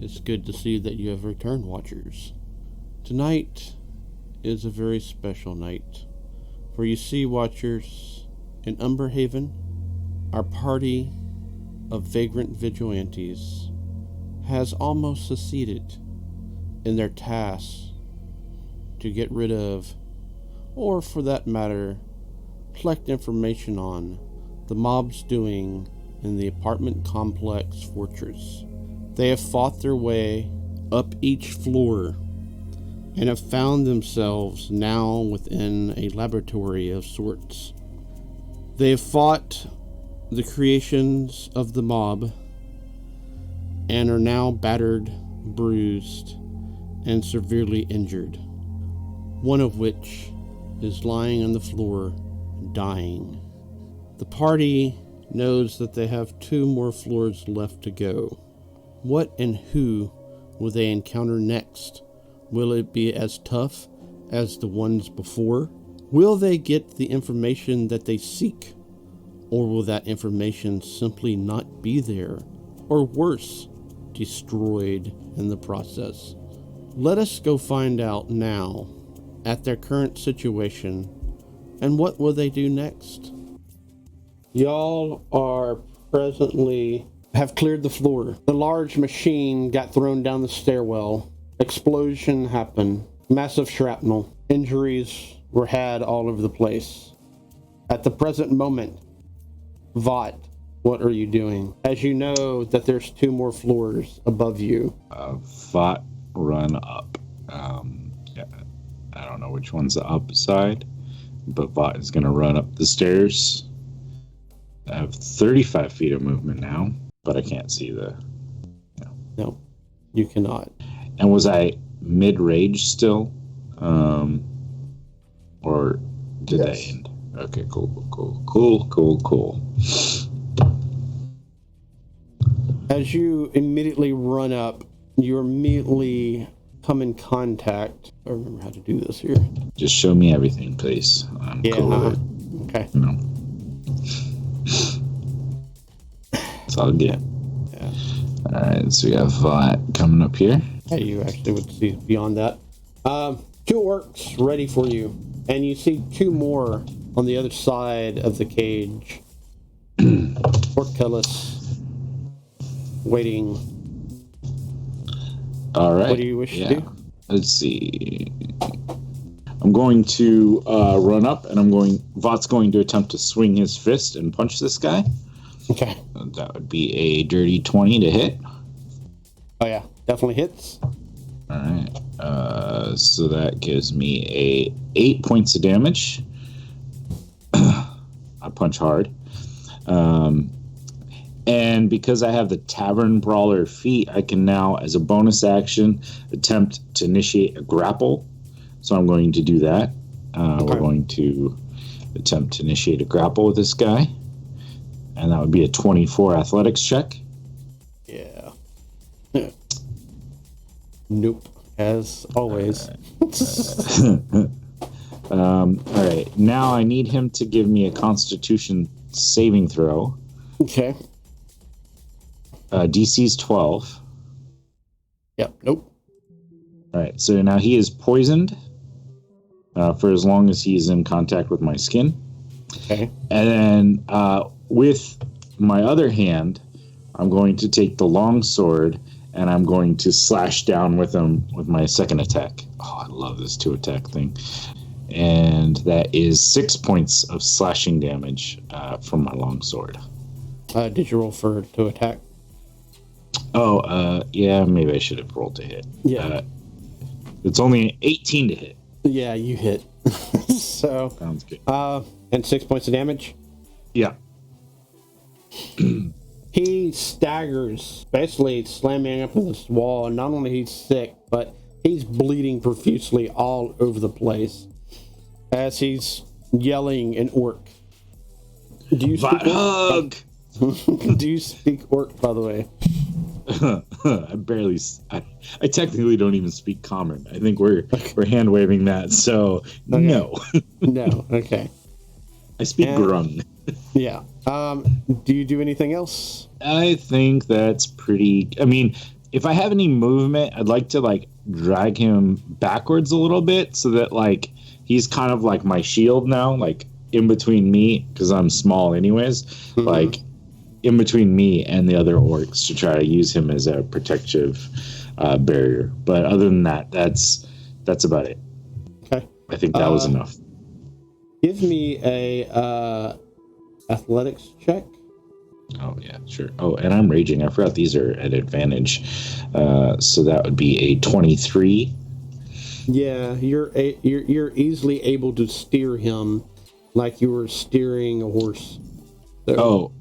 It's good to see that you have returned, Watchers. Tonight is a very special night. For you see, Watchers, in Umberhaven, our party of Vagrant Vigilantes has almost succeeded in their task to get rid of, or for that matter, collect information on the mob's doing in the apartment complex fortress. They have fought their way up each floor and have found themselves now within a laboratory of sorts. They have fought the creations of the mob and are now battered, bruised, and severely injured, one of which is lying on the floor, dying. The party knows that they have 2 more floors left to go. What and who will they encounter next? Will it be as tough as the ones before? Will they get the information that they seek? Or will that information simply not be there? Or worse, destroyed in the process? Let us go find out now at their current situation, and what will they do next? Y'all are presently have cleared the floor. The large machine got thrown down the stairwell. Explosion happened. Massive shrapnel. Injuries were had all over the place. At the present moment, Vought, what are you doing? As you know that there's 2 more floors above you. Vought, run up. Yeah, I don't know which one's the up side, but Vought is going to run up the stairs. I have 35 feet of movement now, but I can't see the... No, you cannot. And was I mid-rage still? Or did I end? Okay, cool. As you immediately run up, you immediately come in contact. I remember how to do this here. Just show me everything, please. I'm cool with it. Okay. No. It's all good. Yeah. All right, so we have Vought coming up here. Yeah, you actually would see beyond that. 2 orcs ready for you, and you see 2 more on the other side of the cage. Portcullis waiting. All right. What do you wish to do? Let's see. I'm going to run up, and Vought's going to attempt to swing his fist and punch this guy. Okay. That would be a dirty 20 to hit. Oh yeah, definitely hits. All right. So that gives me 8 points of damage. I punch hard. And because I have the Tavern Brawler feat, I can now, as a bonus action, attempt to initiate a grapple. So I'm going to do that. Okay. We're going to attempt to initiate a grapple with this guy. And that would be a 24 athletics check. Yeah. Nope. As always. All right. Now I need him to give me a Constitution saving throw. Okay. DC's 12. Yep. Nope. All right. So now he is poisoned for as long as he is in contact with my skin. Okay. And then with my other hand, I'm going to take the long sword and I'm going to slash down with him with my second attack. Oh, I love this 2-attack thing. And that is 6 points of slashing damage from my long sword. Did you roll for to attack? Oh, yeah, maybe I should have rolled to hit. Yeah. It's only 18 to hit. Yeah, you hit. So. Sounds good. And 6 points of damage? Yeah. He staggers, basically slamming up against this wall, and not only he's sick, but he's bleeding profusely all over the place as he's yelling in Orc. Do you speak Orc? Do you speak Orc, by the way? I technically don't even speak Common. I think we're hand waving that, so okay. No. No, okay. I speak Grung. Yeah. Do you do anything else? I think that's pretty... I mean, if I have any movement, I'd like to like drag him backwards a little bit so that like he's kind of like my shield now, like in between me, because I'm small anyways, like in between me and the other orcs to try to use him as a protective barrier. But other than that, that's about it. Okay. I think that was enough. Give me a athletics check. Oh yeah, sure. Oh, and I'm raging. I forgot these are at advantage. So that would be a 23. Yeah, you're easily able to steer him like you were steering a horse. So. Oh,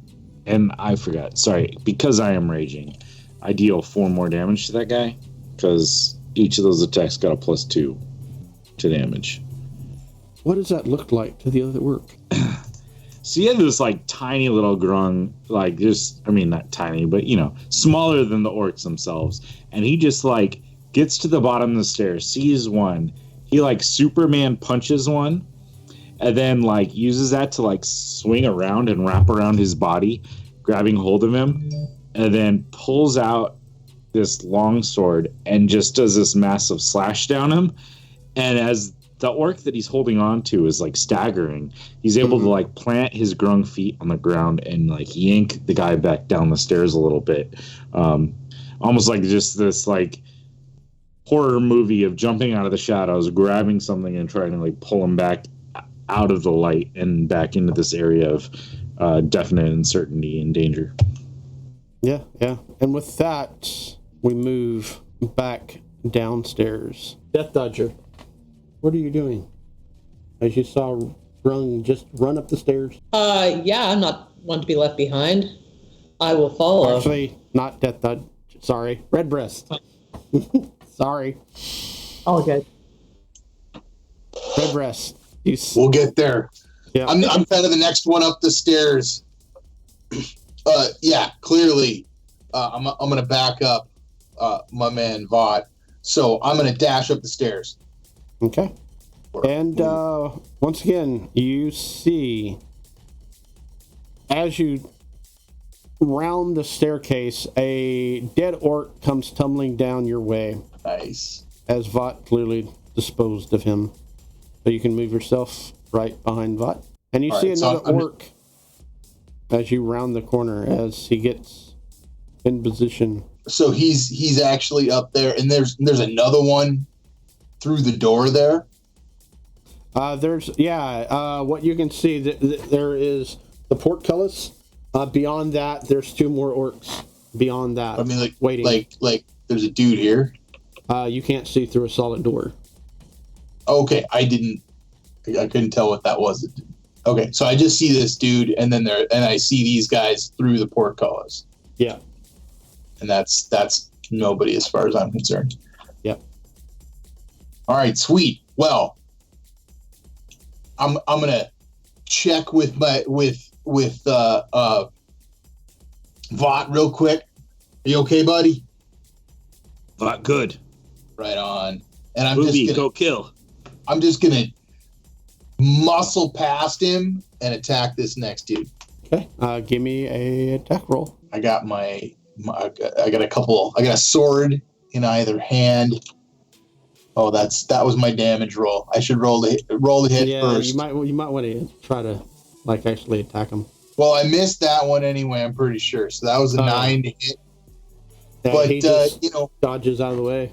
and I forgot. Sorry, because I am raging, I deal 4 more damage to that guy because each of those attacks got a +2 to damage. What does that look like to the other orc? So you have this like tiny little grung, like just, I mean, not tiny, but you know, smaller than the orcs themselves. And he just like gets to the bottom of the stairs, sees one. He like Superman punches one and then like uses that to like swing around and wrap around his body, grabbing hold of him, and then pulls out this long sword and just does this massive slash down him. And as the orc that he's holding on to is like staggering, he's able to like plant his grung feet on the ground and like yank the guy back down the stairs a little bit, almost like just this like horror movie of jumping out of the shadows, grabbing something and trying to like pull him back out of the light and back into this area of definite uncertainty and danger. Yeah. And with that, we move back downstairs. Death Dodger, what are you doing? As you saw Grung just run up the stairs. Yeah, I'm not one to be left behind. I will follow. Actually, not Death Dodger. Sorry, Redbreast. Sorry. Oh, good. Redbreast. We'll get there. Yeah. I'm kind of the next one up the stairs. Yeah, clearly, I'm gonna back up my man Vought. So I'm gonna dash up the stairs. Okay. And once again, you see, as you round the staircase, a dead orc comes tumbling down your way. Nice. As Vought clearly disposed of him. So you can move yourself right behind Vought. And you see another orc as you round the corner as he gets in position. So he's actually up there, and there's another one through the door there. What you can see, there is the portcullis. Beyond that, there's 2 more orcs. Beyond that, I mean, waiting. Like there's a dude here. You can't see through a solid door. Okay, I couldn't tell what that was. Okay, so I just see this dude, and I see these guys through the portcullis. Yeah. And that's nobody as far as I'm concerned. Yep. All right, sweet. Well, I'm gonna check with Vought real quick. Are you okay, buddy? Vought, good. Right on. And I'm Movie, just gonna go kill. I'm just gonna muscle past him and attack this next dude. Okay. Give me a attack roll. I got I got a sword in either hand. Oh, that was my damage roll. I should roll the hit first. Yeah, you might want to try to like actually attack him. Well, I missed that one anyway. I'm pretty sure. So that was a 9 to hit. Yeah, But he just you know, dodges out of the way.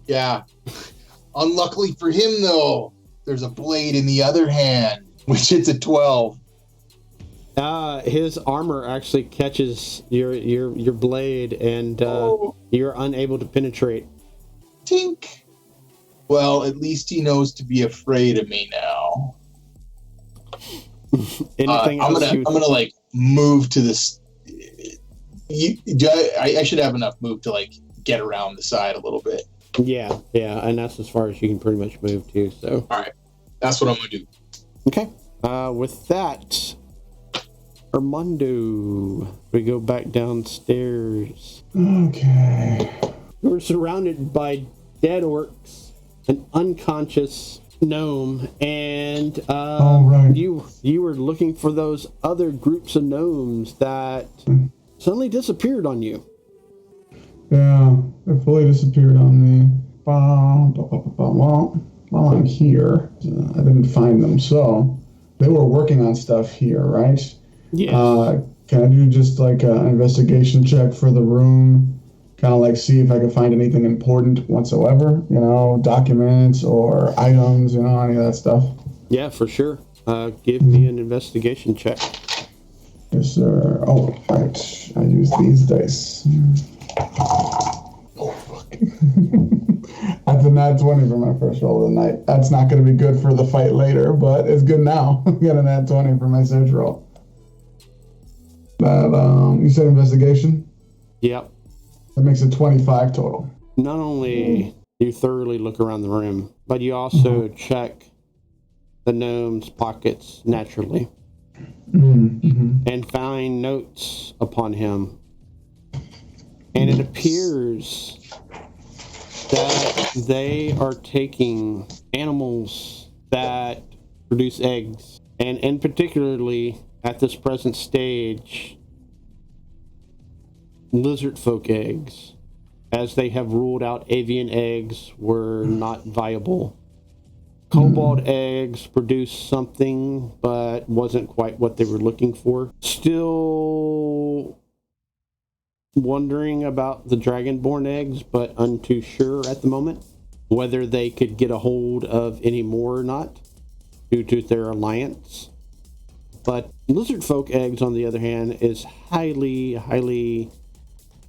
Yeah. Unluckily for him, though, there's a blade in the other hand, which hits a 12. His armor actually catches your blade, and you're unable to penetrate. Tink. Well, at least he knows to be afraid of me now. Anything I'm else? gonna like move to this. I should have enough move to like get around the side a little bit. Yeah, and that's as far as you can pretty much move too. So. All right, that's what I'm gonna do. Okay. With that, Armando, we go back downstairs. Okay. We're surrounded by dead orcs, an unconscious gnome, and right. you were looking for those other groups of gnomes that suddenly disappeared on you. Yeah, it fully disappeared on me. While I'm here, I didn't find them. So they were working on stuff here, right? Yes. Can I do just like an investigation check for the room? Kind of like see if I can find anything important whatsoever, documents or items, any of that stuff. Yeah, for sure. Give me an investigation check. Yes, sir. Oh, right. I use these dice. Oh, fuck. That's a nat 20 for my first roll of the night. That's not going to be good for the fight later, but it's good now. I got a nat 20 for my search roll. That, you said investigation? Yep. That makes it 25 total. Not only do you thoroughly look around the room, but you also check the gnome's pockets naturally and find notes upon him. And it appears that they are taking animals that produce eggs, and in particularly at this present stage, lizard folk eggs, as they have ruled out avian eggs were not viable. Kobold eggs produced something, but wasn't quite what they were looking for. Still wondering about the dragonborn eggs, but untoo sure at the moment whether they could get a hold of any more or not due to their alliance. But lizard folk eggs, on the other hand, is highly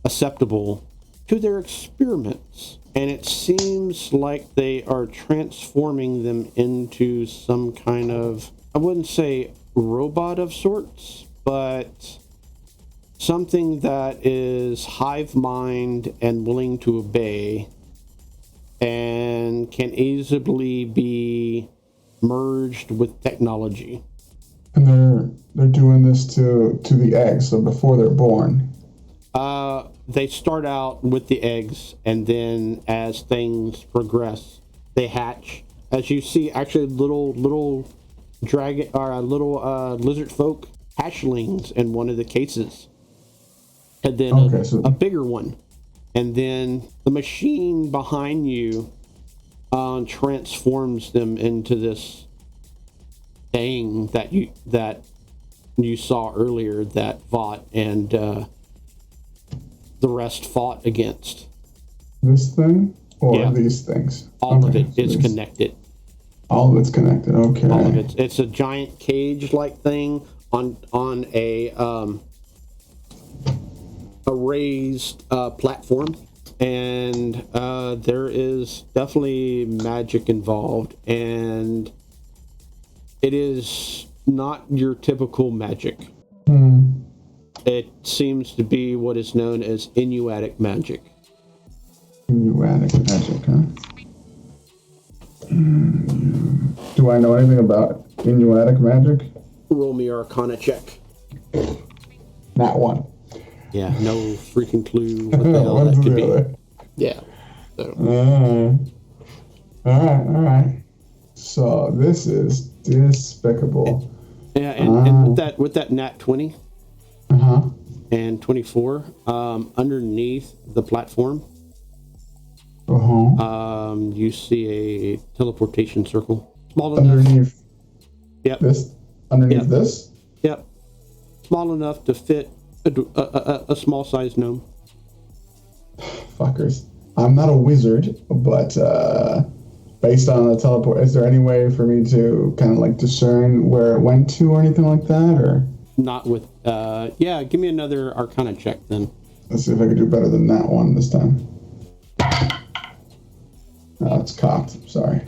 acceptable to their experiments. And it seems like they are transforming them into some kind of, I wouldn't say robot of sorts, but something that is hive mind and willing to obey and can easily be merged with technology. And they're doing this to the eggs, so before they're born. They start out with the eggs, and then as things progress, they hatch. As you see, actually, little dragon or little lizard folk hatchlings in one of the cases, and then a bigger one, and then the machine behind you transforms them into this thing that you saw earlier that Vought and the rest fought against. This thing or these things? All of it is connected. All of it's connected. Okay. All of it. It's a giant cage-like thing on a raised platform, and there is definitely magic involved, and it is not your typical magic. It seems to be what is known as Inuitic magic. Inuitic magic, huh? Do I know anything about Inuitic magic? Roll me Arcana check. Not one. Yeah, no freaking clue what the hell that could be. Other? Yeah. So. All right. So this is despicable. Yeah, and with that nat 20 Uh-huh. and 24, underneath the platform, you see a teleportation circle. Small enough. Underneath. Yep. This. Underneath this. Yep. Small enough to fit a small sized gnome. Fuckers. I'm not a wizard, but based on the teleport, is there any way for me to kind of like discern where it went to or anything like that, or? Not with, give me another Arcana check then. Let's see if I can do better than that one this time. Oh, it's cocked. Sorry.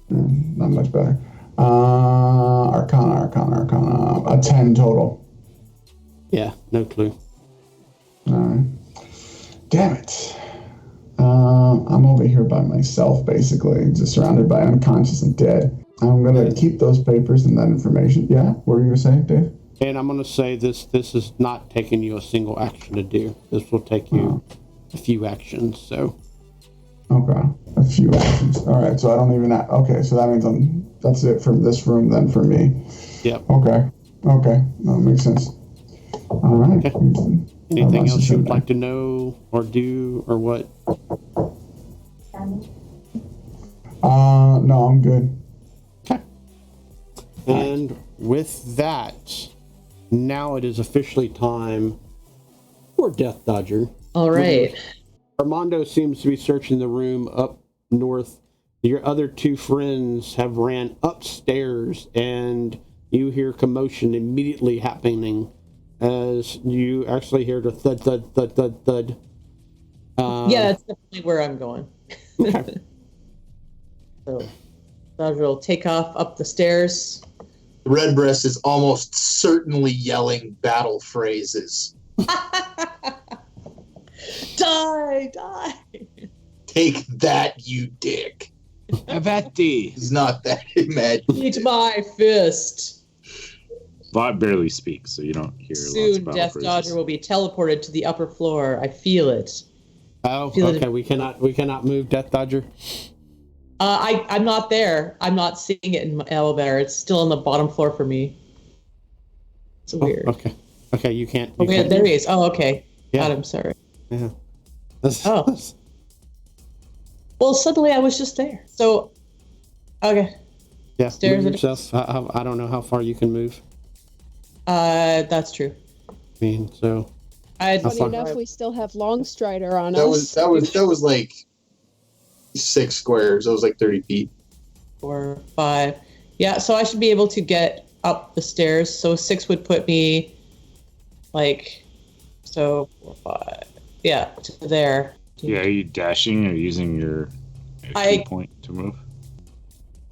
Not much better. Arcana. A 10 total. Yeah, no clue. Alright. Damn it. I'm over here by myself, basically, just surrounded by unconscious and dead. I'm going to keep those papers and that information. Yeah? What were you going to say, Dave? And I'm going to say this is not taking you a single action to do. This will take you a few actions, so. Okay. A few actions. All right, so I don't even... Okay, so that means that's it for this room then for me. Yep. Okay. That makes sense. All right. Okay. Anything else you would like to know or do or what? No, I'm good. Okay. And with that, now it is officially time for Death Dodger. All right. Armando seems to be searching the room up north. Your other two friends have ran upstairs, and you hear commotion immediately happening as you actually hear the thud, thud, thud, thud, thud. Yeah, that's definitely where I'm going. Okay. So, Dodger will take off up the stairs. Redbreast is almost certainly yelling battle phrases. Die, die. Take that, you dick. Avati. He's not that imaginative. Eat my fist. Bot barely speaks, so you don't hear lots of Soon, battle Death phrases. Dodger will be teleported to the upper floor. I feel it. Oh, Feel it. okay. We cannot move Death Dodger. I'm not there. I'm not seeing it in my elevator. It's still on the bottom floor for me. It's weird. Okay. Okay, you can't. Oh, wait, there he is. Oh, okay. Yeah. God, I'm sorry. Yeah. Oh. Well, suddenly I was just there. So, okay. Yeah. Stairs Move at- yourself. I don't know how far you can move. That's true. I mean, so. Funny far? enough, we still have Longstrider on That us. was like 6 squares. That was like 30 feet. 4, 5. Yeah, so I should be able to get up the stairs. So 6 would put me, like, so 4, 5. Yeah, to there. Yeah, are you dashing or using your key point to move?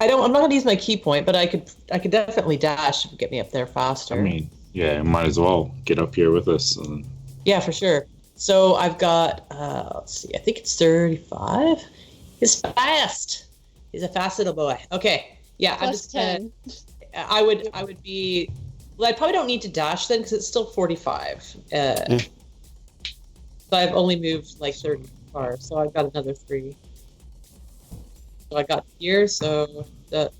I'm not gonna use my key point, but I could definitely dash to get me up there faster. I mean, yeah, you might as well get up here with us. And Yeah, for sure. So I've got, let's see, I think it's 35. He's fast. He's a fast little boy. Okay. Yeah, I'm Plus just gonna, 10. I would be, well, I probably don't need to dash then because it's still 45. So I've only moved like 30 far, so I've got another 3. So I got here, so, 1,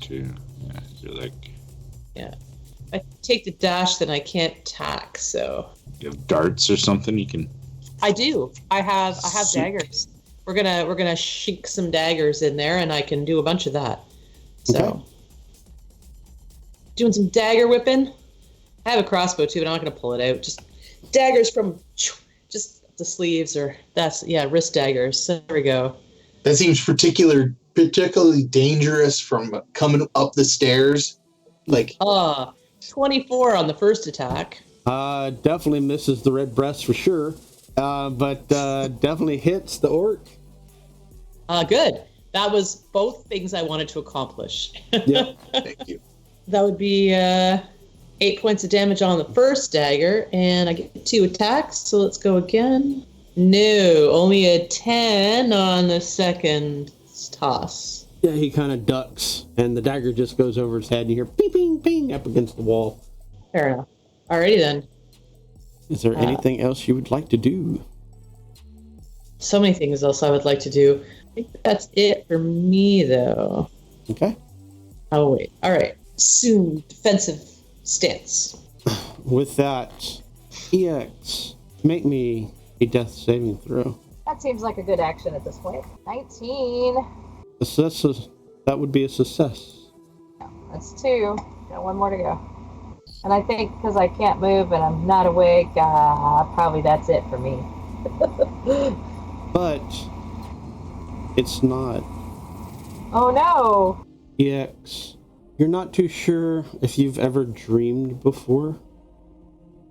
2. Yeah, you're like, yeah. If I take the dash, then I can't attack, so. you have darts or something you can. I do. I have Sweet. daggers. We're gonna shink some daggers in there, and I can do a bunch of that. So, Okay. doing some dagger whipping. I have a crossbow too, but I'm not gonna pull it out. Just daggers from just the sleeves, or wrist daggers. So there we go. That seems particularly dangerous from coming up the stairs. Like, 24 on the first attack. Definitely misses the red breast for sure. But definitely hits the orc. Good. That was both things I wanted to accomplish. Yeah. thank you. That would be 8 points of damage on the first dagger, and I get 2 attacks, so let's go again. No, only a 10 on the second toss. Yeah, he kind of ducks, and the dagger just goes over his head, and you hear ping, ping, ping up against the wall. Fair enough. Alrighty then. Is there anything else you would like to do? So many things else I would like to do. I think that's it for me, though. Okay. Oh, wait. Alright. Assume defensive stance. With that, EX, make me a death saving throw. That seems like a good action at this point. 19. That would be a success. That's 2. Got 1 more to go. And I think because I can't move and I'm not awake, probably that's it for me. But it's not. Oh no! EX, you're not too sure if you've ever dreamed before.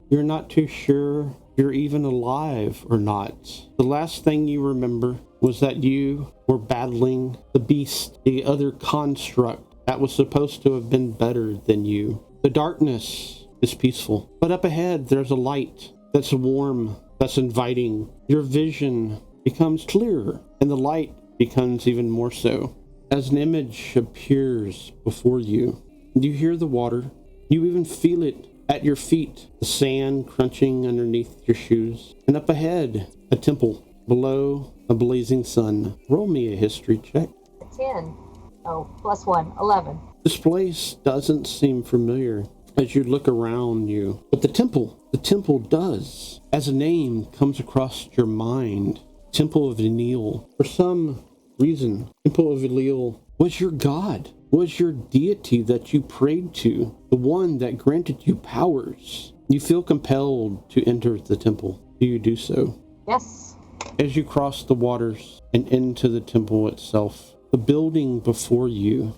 You're not too sure you're even alive or not. The last thing you remember was that you were battling the beast, the other construct that was supposed to have been better than you. The darkness is peaceful, but up ahead there's a light that's warm, that's inviting. Your vision becomes clearer, and the light becomes even more so. As an image appears before you, you hear the water. You even feel it at your feet, the sand crunching underneath your shoes. And up ahead, a temple. Below, a blazing sun. Roll me a history check. 10. Oh, plus 1. 11. This place doesn't seem familiar. as you look around you. But the temple does. As a name comes across your mind, Temple of Enil. For some reason, Temple of Enil was your god, was your deity that you prayed to, the one that granted you powers. You feel compelled to enter the temple. Do you do so? Yes. As you cross the waters and into the temple itself, the building before you,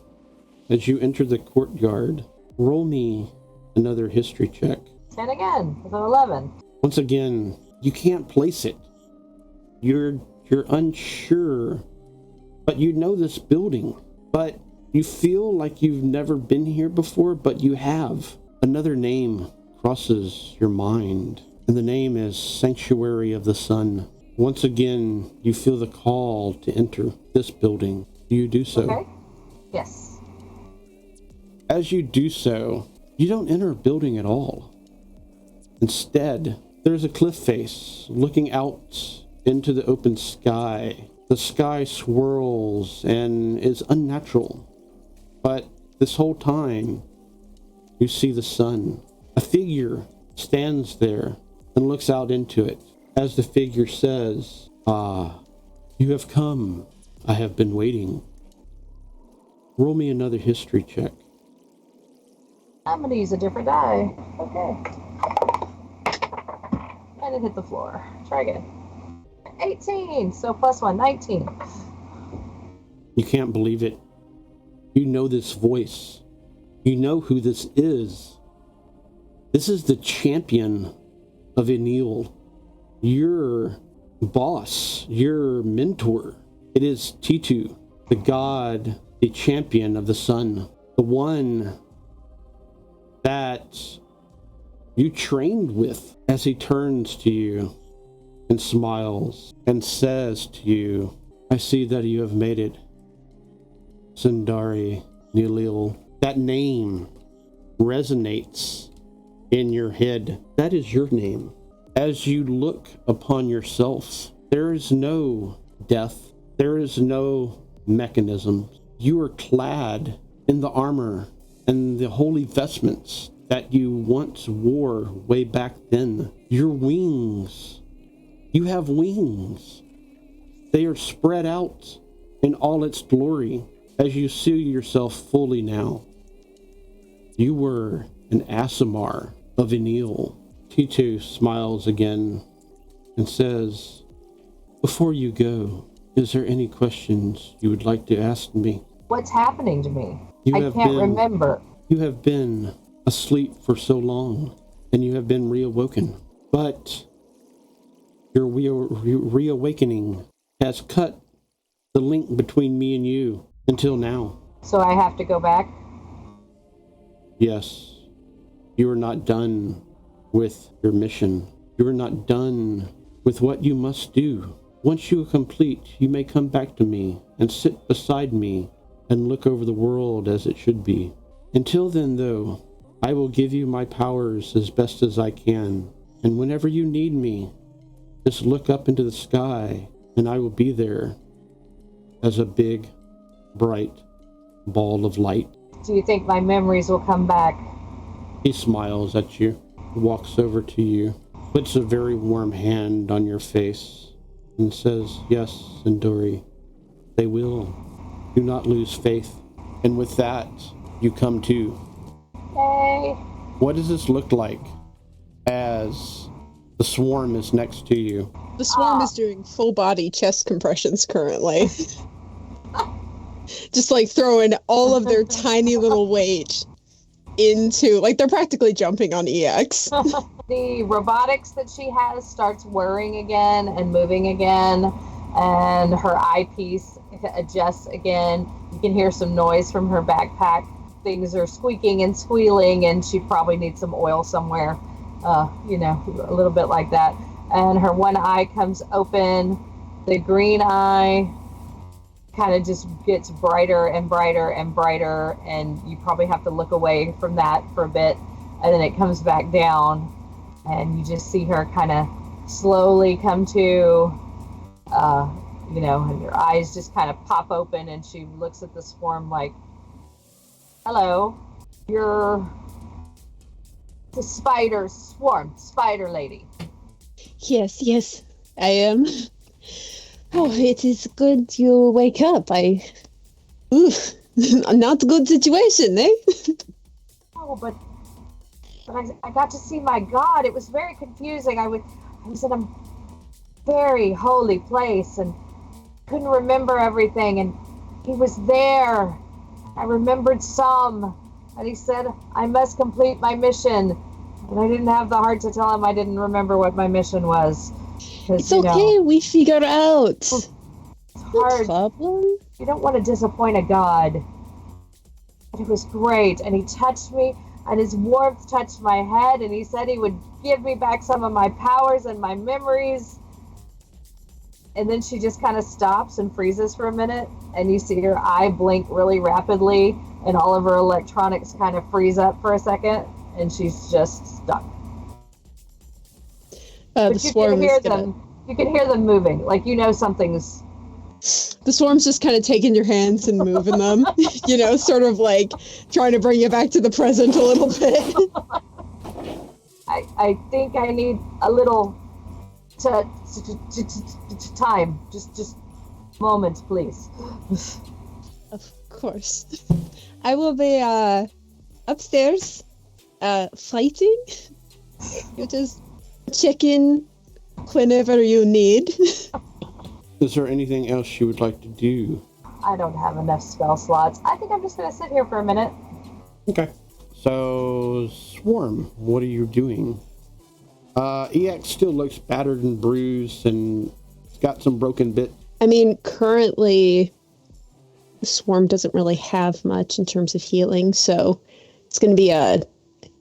as you enter the courtyard, roll me another history check. 10 again with an 11. Once again, you can't place it. You're unsure, but you know this building, but you feel like you've never been here before, but you have. Another name crosses your mind, and the name is Sanctuary of the Sun. Once again, you feel the call to enter this building. Do you do so? Okay. Yes. As you do so, you don't enter a building at all. Instead, there's a cliff face looking out into the open sky. The sky swirls and is unnatural. But this whole time, you see the sun. A figure stands there and looks out into it. As the figure says, "Ah, you have come. I have been waiting." Roll me another history check. I'm going to use a different die. Okay. And it hit the floor. Try again. 18. So plus 1, 19. You can't believe it. You know this voice. You know who this is. This is the champion of Enil. Your boss, your mentor. It is Titu, the god, the champion of the sun. The one that you trained with. As he turns to you and smiles and says to you, "I see that you have made it. Sundari Nilil." That name resonates in your head. That is your name. As you look upon yourself, there is no death. There is no mechanism. You are clad in the armor and the holy vestments that you once wore way back then. Your wings. You have wings. They are spread out in all its glory as you see yourself fully now. You were an Asimar of Enil. Titu smiles again and says, "Before you go, is there any questions you would like to ask me?" What's happening to me? You I have can't been- remember. You have been asleep for so long, and you have been reawoken. But your reawakening has cut the link between me and you until now. So I have to go back? Yes, you are not done with your mission. You are not done with what you must do. Once you are complete, you may come back to me and sit beside me and look over the world as it should be. Until then, though, I will give you my powers as best as I can. And whenever you need me, just look up into the sky and I will be there as a big, bright ball of light. Do you think my memories will come back? He smiles at you, walks over to you, puts a very warm hand on your face, and says, "Yes, Sinduri, they will. Do not lose faith." And with that, you come to. Hey. What does this look like as the swarm is next to you? The swarm is doing full body chest compressions currently. Just like throwing all of their tiny little weight into, like, they're practically jumping on EX. The robotics that she has starts whirring again and moving again, and her eyepiece adjusts again. You can hear some noise from her backpack. Things are squeaking and squealing, and she probably needs some oil somewhere, a little bit like that. And her one eye comes open. The green eye kind of just gets brighter and brighter and brighter, and you probably have to look away from that for a bit, and then it comes back down, and you just see her kind of slowly come to, and your eyes just kind of pop open, and she looks at the swarm like, "Hello, you're The spider swarm, spider lady. Yes, I am. Oh, it is good you wake up. Not a good situation, eh? Oh, but I got to see my God. It was very confusing. I was in a very holy place and couldn't remember everything. And he was there. I remembered some. And he said, I must complete my mission. And I didn't have the heart to tell him I didn't remember what my mission was. It's okay, we figured out. It's hard. No problem. You don't want to disappoint a god. But it was great. And he touched me, and his warmth touched my head, and he said he would give me back some of my powers and my memories. And then she just kind of stops and freezes for a minute, and you see her eye blink really rapidly, and all of her electronics kind of freeze up for a second, and she's just stuck. The swarm is you can hear them moving, like something's. The swarm's just kind of taking your hands and moving them, sort of like trying to bring you back to the present a little bit. I think I need a little time. Just moment, please. Of course. I will be upstairs fighting. You just check in whenever you need. Is there anything else you would like to do? I don't have enough spell slots. I think I'm just going to sit here for a minute. Okay. So, Swarm, what are you doing? EX still looks battered and bruised and it's got some broken bits. I mean, currently, the Swarm doesn't really have much in terms of healing, so it's going to be a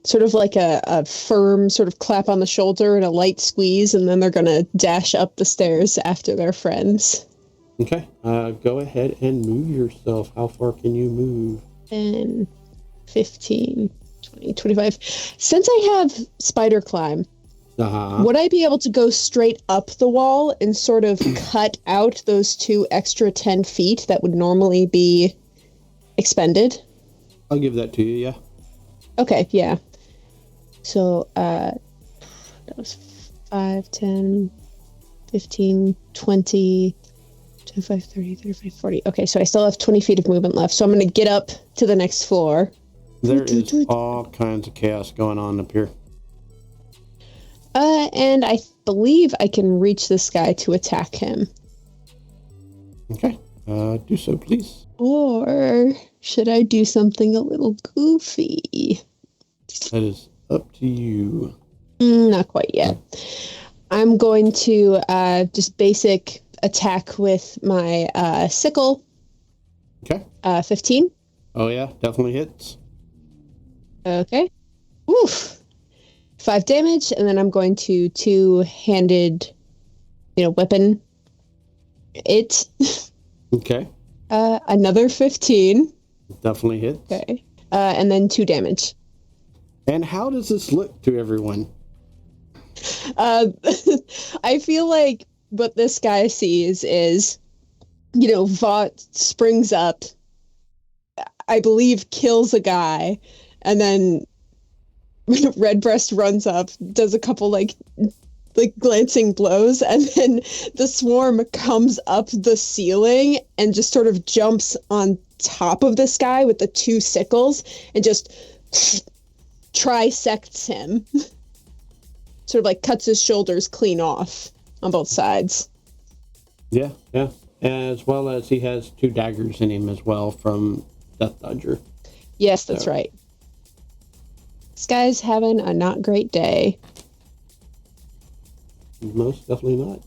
sort of like a firm sort of clap on the shoulder and a light squeeze, and then they're going to dash up the stairs after their friends. Okay. Go ahead and move yourself. How far can you move? 10, 15, 20, 25. Since I have spider climb, would I be able to go straight up the wall and sort of cut out those 2 extra 10 feet that would normally be expended? I'll give that to you, yeah. Okay, yeah. So, that was 5, 10, 15, 20, 25, 30, 35, 40. Okay, so I still have 20 feet of movement left. So I'm going to get up to the next floor. There is all kinds of chaos going on up here. And I believe I can reach this guy to attack him. Okay, do so, please. Or should I do something a little goofy? That is up to you. Not quite yet. I'm going to just basic attack with my sickle. Okay. 15. Oh, yeah, definitely hits. Okay. Oof. 5 damage, and then I'm going to 2-handed, weapon it. Okay. Another 15. Definitely hits. Okay. And then 2 damage. And how does this look to everyone? I feel like what this guy sees is, Vought springs up, I believe kills a guy, and then Redbreast runs up, does a couple like glancing blows, and then the Swarm comes up the ceiling and just sort of jumps on top of this guy with the 2 sickles and just trisects him. Sort of like cuts his shoulders clean off on both sides. Yeah. As well as he has 2 daggers in him as well from Death Dodger. Yes, that's right. This guy's having a not great day. Most definitely not.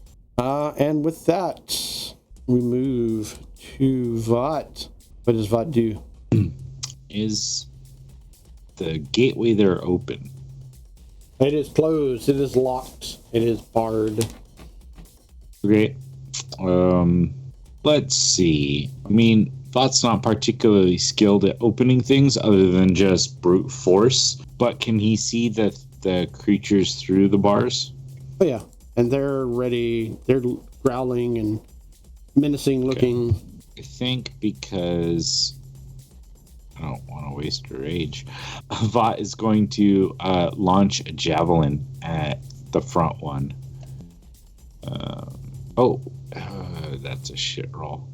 And with that, we move to Vought. What does Vought do? Is the gateway there open? It is closed. It is locked. It is barred. Okay. Let's see. I mean, Thought's not particularly skilled at opening things other than just brute force, but can he see the creatures through the bars? Oh, yeah. And they're ready. They're growling and menacing looking. I think because don't want to waste a rage. Vought is going to launch a javelin at the front one. That's a shit roll.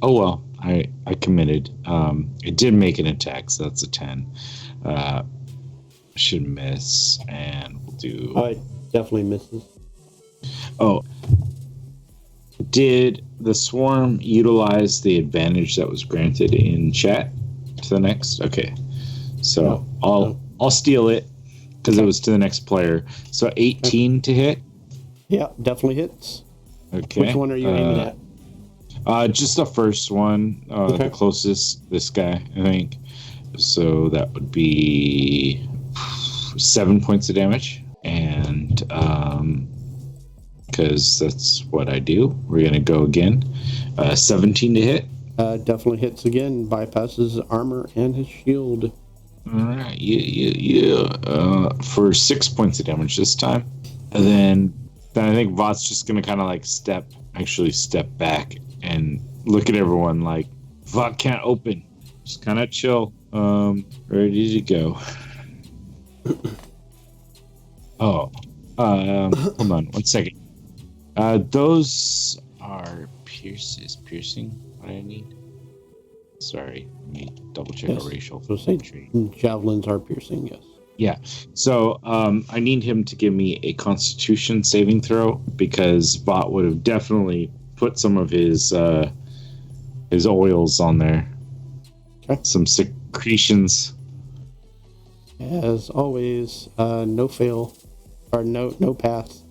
Oh well, I committed. It did make an attack, so that's a 10. Should miss, and we'll do. Oh, it definitely misses. Oh, did the swarm utilize the advantage that was granted in chat to the next? Okay, so I'll steal it because it was to the next player. So 18 to hit. Yeah, definitely hits. Okay. Which one are you aiming at? Just the first one, Okay. the closest. This guy, I think. So that would be 7 points of damage, and because that's what I do. We're gonna go again. 17 to hit. Definitely hits again. Bypasses his armor and his shield. All right, yeah. For 6 points of damage this time, and then I think Vought's just gonna kind of like step back and look at everyone like Vought can't open. Just kind of chill. Ready to go. Hold on 1 second. Those are piercing. What I need. Sorry, let me double check Yes. a racial. So say javelins are piercing, yes. Yeah. So I need him to give me a Constitution saving throw because Vought would have definitely put some of his oils on there. Okay. Some secretions. As always, no fail or no pass.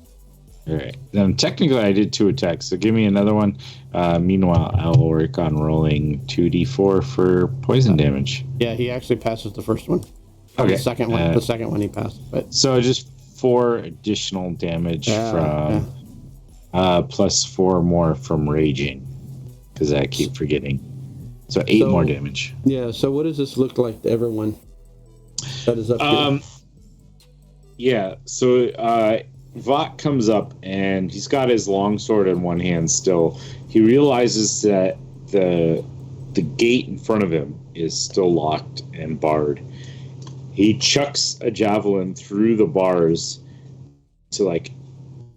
All right. Then technically I did 2 attacks, so give me another one. Meanwhile, I'll work on rolling 2d4 for poison damage. Yeah, he actually passes the first one. Okay. The second one he passed. But So just 4 additional damage from plus 4 more from raging, because I keep forgetting. So 8 more damage. Yeah. So what does this look like to everyone that is up here? Yeah. So Vought comes up and he's got his longsword in one hand still. He realizes that the gate in front of him is still locked and barred. He chucks a javelin through the bars to like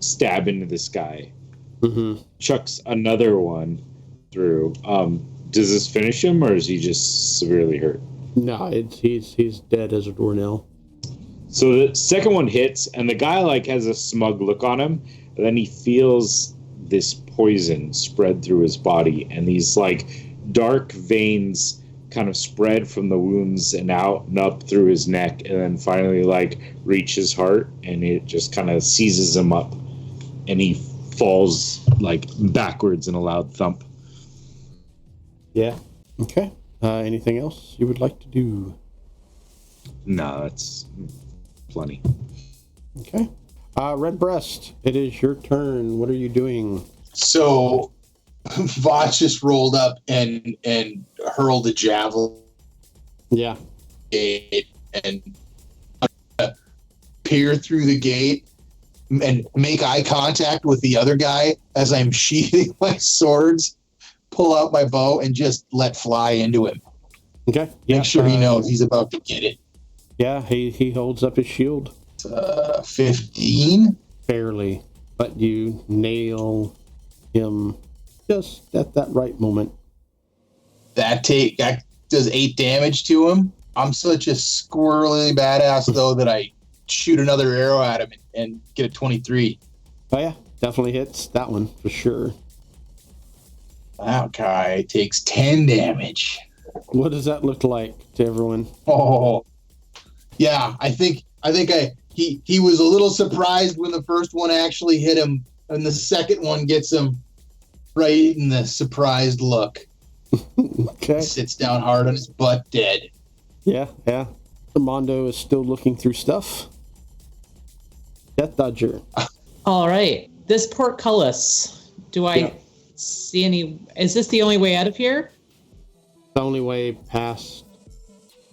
stab into this guy. Mm-hmm. Chucks another one through. Does this finish him, or is he just severely hurt? No, he's dead as a doornail. So the second one hits, and the guy like has a smug look on him, and then he feels this poison spread through his body, and these like dark veins kind of spread from the wounds and out and up through his neck, and then finally like reach his heart, and it just kind of seizes him up, and he falls like backwards in a loud thump. Yeah. Okay. Anything else you would like to do? No, that's plenty. Okay. Redbreast, it is your turn. What are you doing? So Vought just rolled up and hurled a javelin Yeah. gate and peer through the gate and make eye contact with the other guy as I'm sheathing my swords, pull out my bow, and just let fly into him. Okay. Yeah. Make sure he knows he's about to get it. Yeah, he holds up his shield. 15. Barely. But you nail him just at that right moment. That does 8 damage to him. I'm such a squirrely badass, though, that I shoot another arrow at him and get a 23. Oh yeah, definitely hits that one for sure. That guy takes 10 damage. What does that look like to everyone? Oh, yeah. I think he was a little surprised when the first one actually hit him, and the second one gets him right in the surprised look. Okay. Sits down hard on his butt, dead. Yeah. Armando is still looking through stuff. Death Dodger. All right. This portcullis. Do I see any? Is this the only way out of here? The only way past.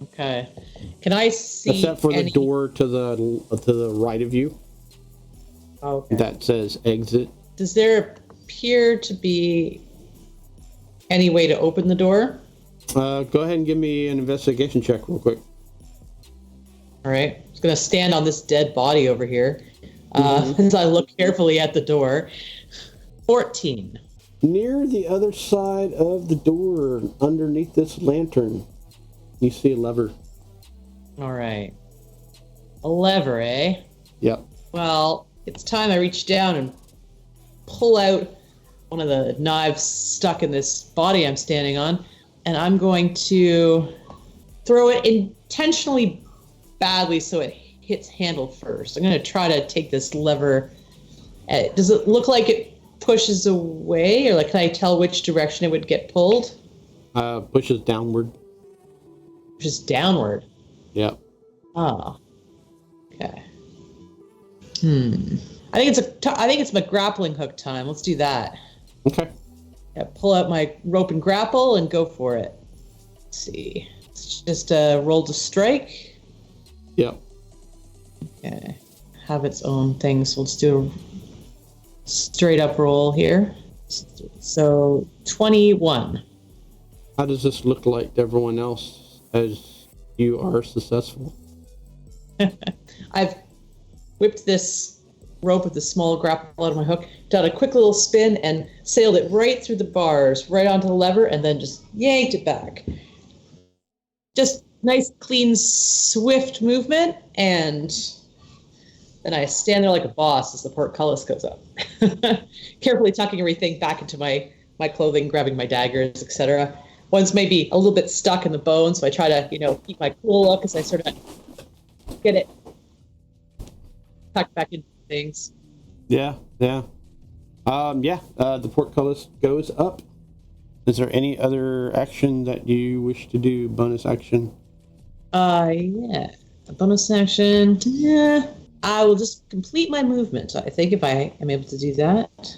Okay. Can I see? Except for the door to the right of you. Okay. That says exit. Does there appear to be any way to open the door? Go ahead and give me an investigation check real quick. All right. I'm just going to stand on this dead body over here as I look carefully at the door. 14. Near the other side of the door, underneath this lantern, you see a lever. All right. A lever, eh? Yep. Well, it's time I reach down and pull out one of the knives stuck in this body I'm standing on, and I'm going to throw it intentionally badly so it hits handle first. I'm going to try to take this lever. Does it look like it pushes away, or like can I tell which direction it would get pulled? Pushes downward. Pushes downward. Yep. Ah. Okay. I think it's my grappling hook time. Let's do that. Okay. Yeah, pull out my rope and grapple and go for it. Let's see. It's just a roll to strike. Yep. Okay. Have its own thing. So let's do a straight up roll here. So 21. How does this look like to everyone else as you are successful? I've whipped this rope with the small grapple out of my hook, done a quick little spin, and sailed it right through the bars, right onto the lever, and then just yanked it back. Just nice, clean, swift movement, and then I stand there like a boss as the portcullis goes up, carefully tucking everything back into my clothing, grabbing my daggers, etc. One's maybe a little bit stuck in the bone, so I try to, keep my cool look as I sort of get it tucked back into things. Yeah. The portcullis goes up. Is there any other action that you wish to do? Bonus action? A bonus action. Yeah. I will just complete my movement, I think, if I am able to do that.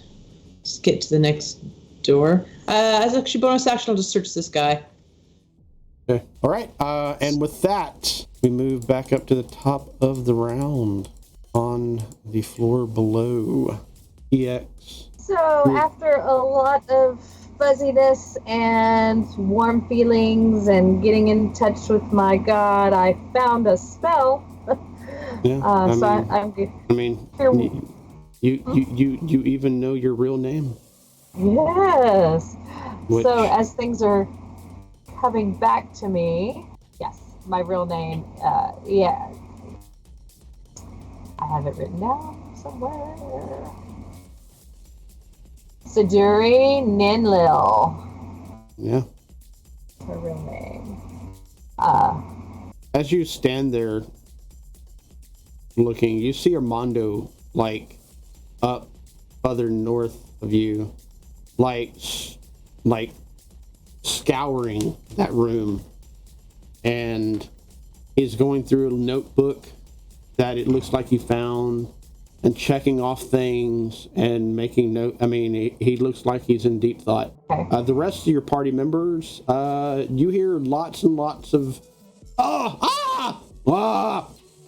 Just get to the next door. As actually bonus action, I'll just search this guy. Okay. All right. And with that, we move back up to the top of the round on the floor below. EX. So after a lot of fuzziness and warm feelings and getting in touch with my god, I found a spell. Yeah. I'm good. I mean, you even know your real name. Yes. Which... So as things are coming back to me, yes, my real name, I have it written down somewhere. Siduri Ninlil. Yeah. Her real name. As you stand there looking, you see Armando like up further north of you, like scouring that room, and he's going through a notebook that it looks like he found and checking off things and making note. I mean, he looks like he's in deep thought. Okay. The rest of your party members, you hear lots and lots of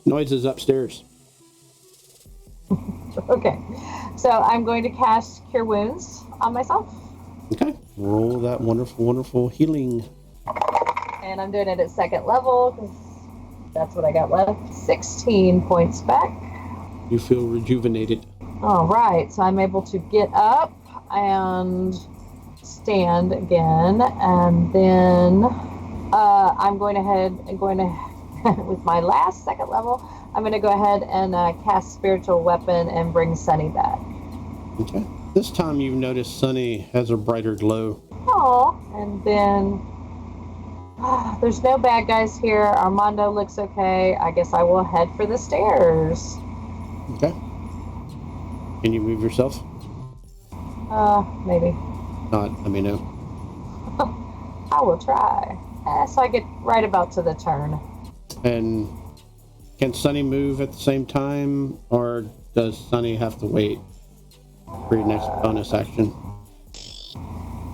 noises upstairs. Okay. So I'm going to cast Cure Wounds on myself. Okay. Roll that wonderful healing. And I'm doing it at second level because that's what I got left. 16 points back. You feel rejuvenated. All right, so I'm able to get up and stand again, and then I'm going ahead and with my last second level, I'm going to go ahead and cast Spiritual Weapon and bring Sunny back. Okay. This time you've noticed Sunny has a brighter glow. Oh, and then there's no bad guys here. Armando looks okay. I guess I will head for the stairs. Okay. Can you move yourself? Maybe. Not, let me know. I will try. So I get right about to the turn. And can Sunny move at the same time, or does Sunny have to wait for your next bonus action?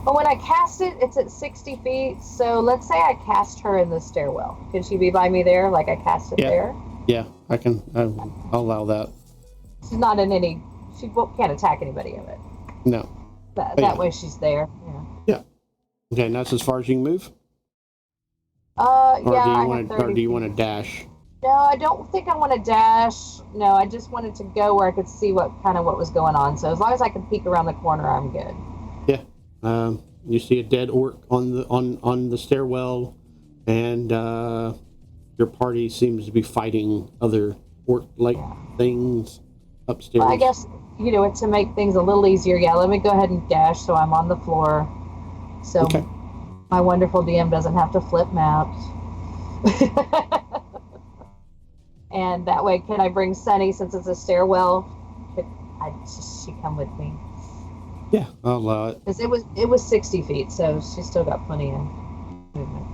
But when I cast it, it's at 60 feet. So let's say I cast her in the stairwell. Could she be by me there, like I cast it there? Yeah, I'll allow that. She's not in any. She can't attack anybody of it. No. That way she's there. Yeah. Yeah. Okay, and that's as far as you can move? Or Yeah, do you I want have to, 30 or do you want to feet. dash? No, I don't think I want to dash. No, I just wanted to go where I could see what was going on. So as long as I can peek around the corner, I'm good. Yeah. You see a dead orc on the stairwell, and your party seems to be fighting other orc-like things upstairs. Well, I guess, to make things a little easier, yeah, let me go ahead and dash so I'm on the floor. So Okay. my wonderful DM doesn't have to flip maps. And that way, can I bring Sunny, since it's a stairwell? Could she come with me? Yeah, I'll allow it. Because it was 60 feet, so she's still got plenty of movement.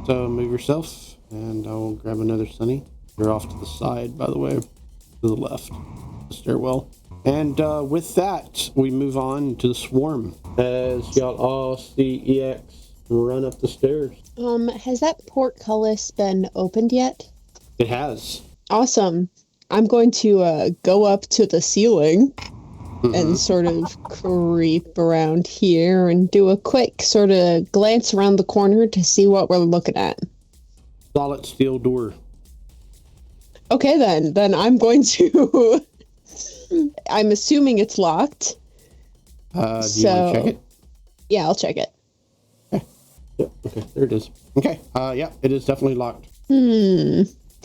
So move yourself, and I'll grab another Sunny. You're off to the side, by the way, to the left, the stairwell. And with that, we move on to the swarm, as y'all all see EX run up the stairs. Has that portcullis been opened yet? It has. Awesome. I'm going to go up to the ceiling and sort of creep around here and do a quick sort of glance around the corner to see what we're looking at. Solid steel door. Okay, then I'm going to... I'm assuming it's locked. Do you want to check it? Yeah, I'll check it. Yeah, okay, there it is. Okay, yeah, it is definitely locked.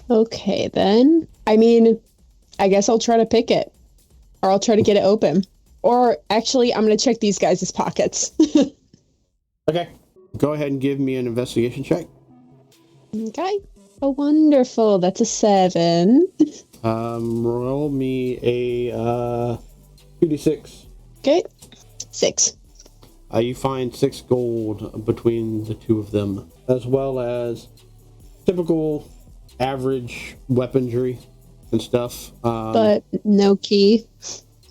Okay, then. I mean, I guess I'll try to pick it. Or I'll try to get it open. Or, actually, I'm going to check these guys' pockets. Okay, go ahead and give me an investigation check. Okay. Oh, wonderful. That's a 7. Roll me a 2d6. Okay. 6. You find 6 gold between the two of them, as well as typical average weaponry and stuff. But no key.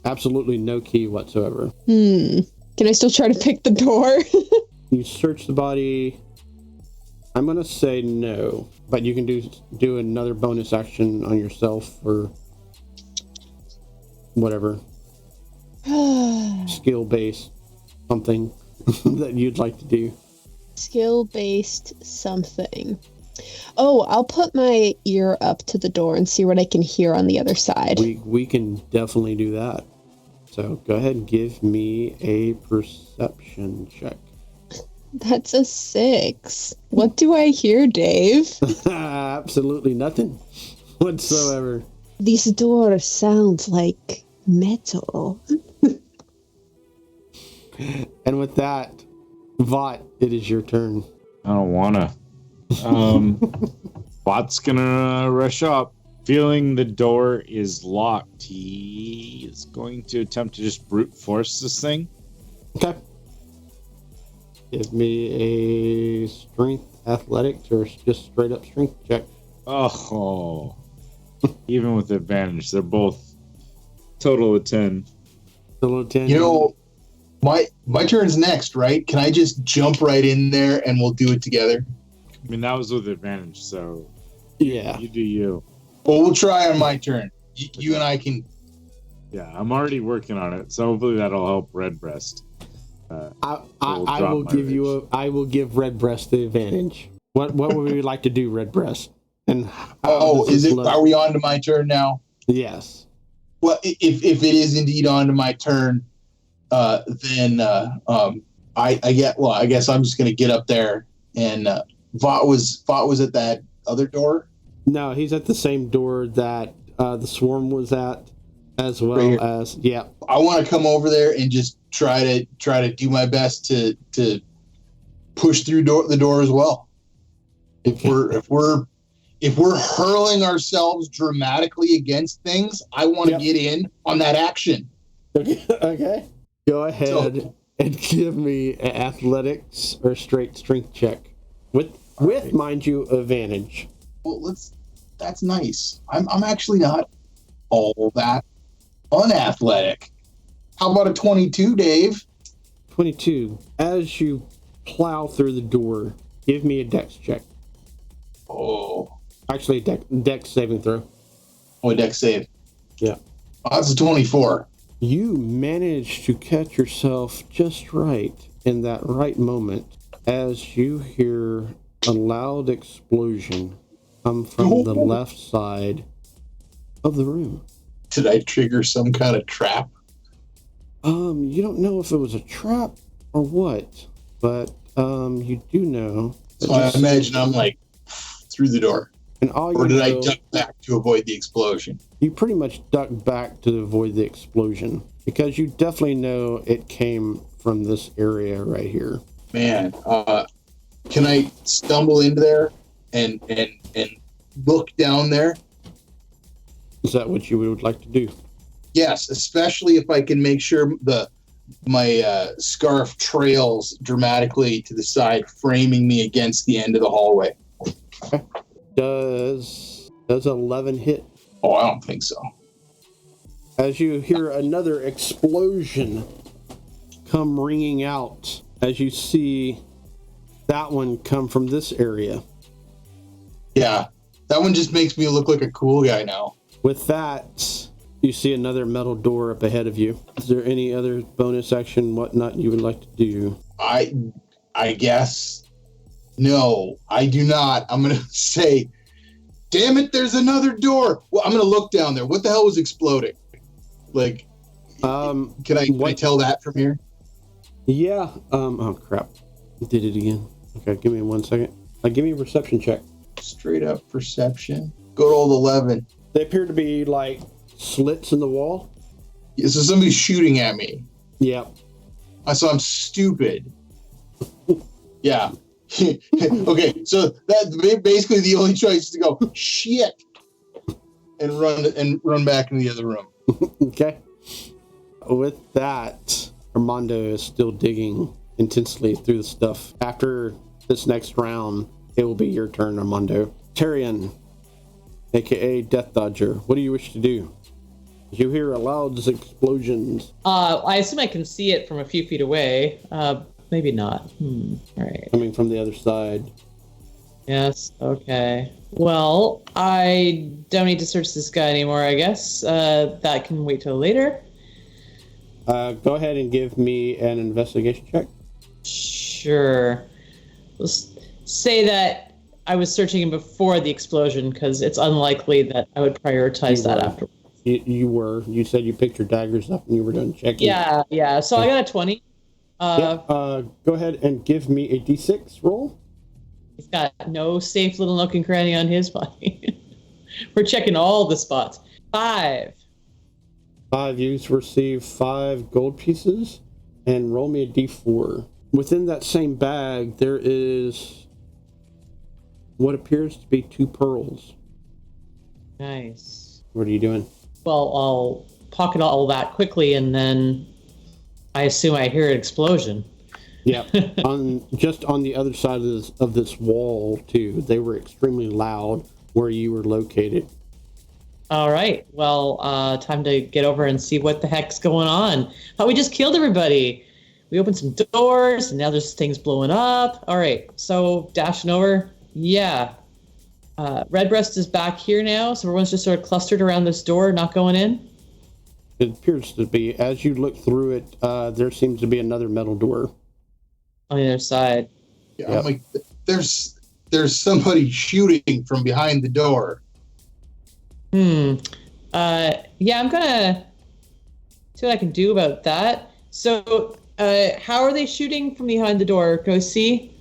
Absolutely no key whatsoever. Can I still try to pick the door? You search the body. I'm gonna say no, but you can do another bonus action on yourself or whatever skill based something that you'd like to do. Skill-based something. Oh, I'll put my ear up to the door and see what I can hear on the other side. We can definitely do that. So go ahead and give me a perception check. That's a 6. What do I hear, Dave? Absolutely nothing whatsoever. These doors sound like metal. And with that, Vought, it is your turn. I don't wanna. Bot's gonna rush up. Feeling the door is locked, he is going to attempt to just brute force this thing. Okay. Give me a strength, athletics, or just straight up strength check. Oh, even with advantage, they're both total of 10. Total of 10. You know, my turn's next, right? Can I just jump right in there and we'll do it together? I mean, that was with advantage, so Yeah. you do you. Well, we'll try on my turn. You and I can. Yeah, I'm already working on it, so hopefully that'll help Redbreast. I will give Redbreast the advantage. What would we like to do, Redbreast? And are we on to my turn now? Yes. Well, if it is indeed on to my turn, then I guess I'm just gonna get up there and Vought was at that other door. No, he's at the same door that the swarm was at, as well as I want to come over there and just try to do my best to push through the door as well. If we're hurling ourselves dramatically against things, I want to get in on that action. Okay. Go ahead and give me an athletics or straight strength check with mind you, advantage. Well, that's nice. I'm actually not all that unathletic. How about a 22, Dave? 22. As you plow through the door, give me a dex check. Oh. Actually, dex saving throw. Oh, a dex save. Yeah. Oh, that's a 24. You manage to catch yourself just right in that right moment as you hear a loud explosion come from the left side of the room. Did I trigger some kind of trap? You don't know if it was a trap or what, but you do know. So I imagine I'm like through the door. And all or you did I know, duck back to avoid the explosion? You pretty much ducked back to avoid the explosion because you definitely know it came from this area right here. Man, can I stumble into there and look down there? Is that what you would like to do? Yes, especially if I can make sure my scarf trails dramatically to the side, framing me against the end of the hallway. Okay. Does 11 hit? Oh, I don't think so. As you hear another explosion come ringing out, as you see that one come from this area. Yeah, that one just makes me look like a cool guy now. With that, you see another metal door up ahead of you. Is there any other bonus action, whatnot, you would like to do? I guess. No, I do not. I'm going to say, damn it, there's another door. Well, I'm going to look down there. What the hell was exploding? Like, can I tell that from here? Yeah. Oh, crap. Did it again. Okay, give me 1 second. Give me a perception check. Straight up perception. Good old 11. They appear to be like slits in the wall. Yeah, so somebody's shooting at me. Yeah. So I'm stupid. Yeah. Okay, so that's basically the only choice is to go shit and run back into the other room. Okay. With that, Armando is still digging intensely through the stuff. After this next round, it will be your turn, Armando. Tyrion, aka Death Dodger, what do you wish to do? You hear a loud explosions. I assume I can see it from a few feet away. Maybe not. All right. Coming from the other side. Yes. Okay. Well, I don't need to search this guy anymore, I guess. That can wait till later. Go ahead and give me an investigation check. Sure. Let's say that I was searching him before the explosion because it's unlikely that I would prioritize that after. You were. You said you picked your daggers up and you were done checking. Yeah. So I got a 20. Go ahead and give me a d6 roll. He's got no safe little nook and cranny on his body. We're checking all the spots. 5. 5. You receive 5 gold pieces, and roll me a d4. Within that same bag, there is what appears to be 2 pearls. Nice. What are you doing? Well, I'll pocket all that quickly, and then I assume I hear an explosion. Yeah, just on the other side of this wall too. They were extremely loud where you were located. All right. Well, time to get over and see what the heck's going on. We just killed everybody. We opened some doors, and now there's things blowing up. All right. So dashing over. Yeah. Redbreast is back here now, so everyone's just sort of clustered around this door, not going in. It appears to be. As you look through it, there seems to be another metal door on the other side. Yeah, yep. I'm like, there's somebody shooting from behind the door. Yeah, I'm gonna see what I can do about that. So, how are they shooting from behind the door? Go see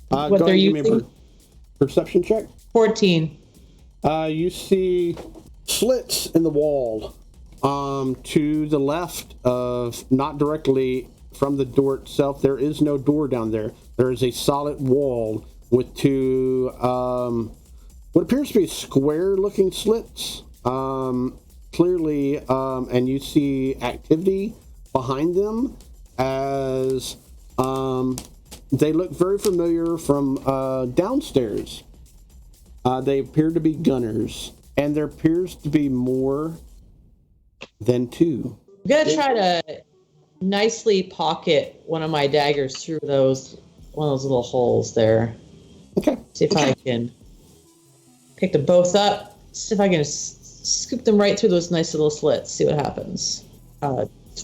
what they're using. Give me a perception check. 14. You see slits in the wall. To the left of, not directly from the door itself, there is no door down there. There is a solid wall with 2, what appears to be square-looking slits. Clearly, and you see activity behind them as they look very familiar from downstairs. They appear to be gunners, and there appears to be more than 2. I'm gonna try to nicely pocket one of my daggers through one of those little holes there. Okay. See if I can pick them both up. See if I can scoop them right through those nice little slits. See what happens.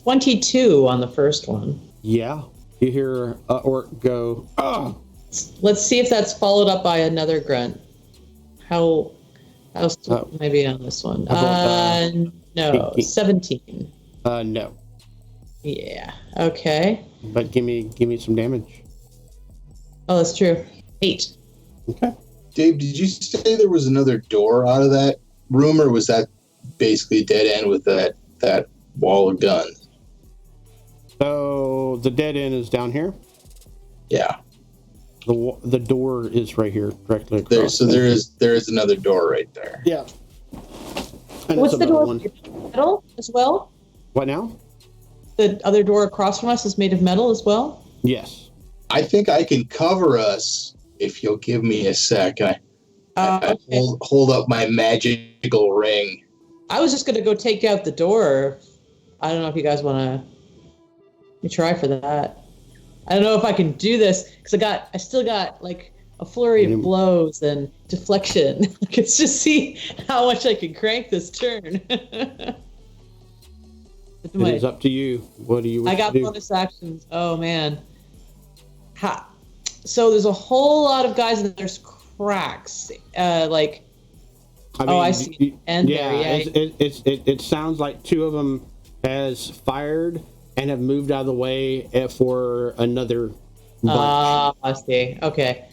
22 on the first one. Yeah. You hear Orc go, Let's see if that's followed up by another grunt. How swift may be on this one? No, 17. No. Yeah. Okay. But give me some damage. Oh, that's true. 8. Okay. Dave, did you say there was another door out of that room, or was that basically a dead end with that wall of guns? So the dead end is down here. Yeah. The door is right here, directly across. There. So there is another door right there. Yeah. And What's it's the another door? one. Metal as well? What now? The other door across from us is made of metal as well? Yes. I think I can cover us if you'll give me a sec. I Okay. hold up my magical ring. I was just going to go take out the door. I don't know if you guys want to try for that. I don't know if I can do this because I still got like a flurry of blows and deflection. Let's just see how much I can crank this turn. It is up to you. What do you wish I got to do? bonus actions. Oh man. Ha. So there's a whole lot of guys and there's cracks. I see. And yeah, it sounds like 2 of them has fired and have moved out of the way for another bunch. I see. Okay.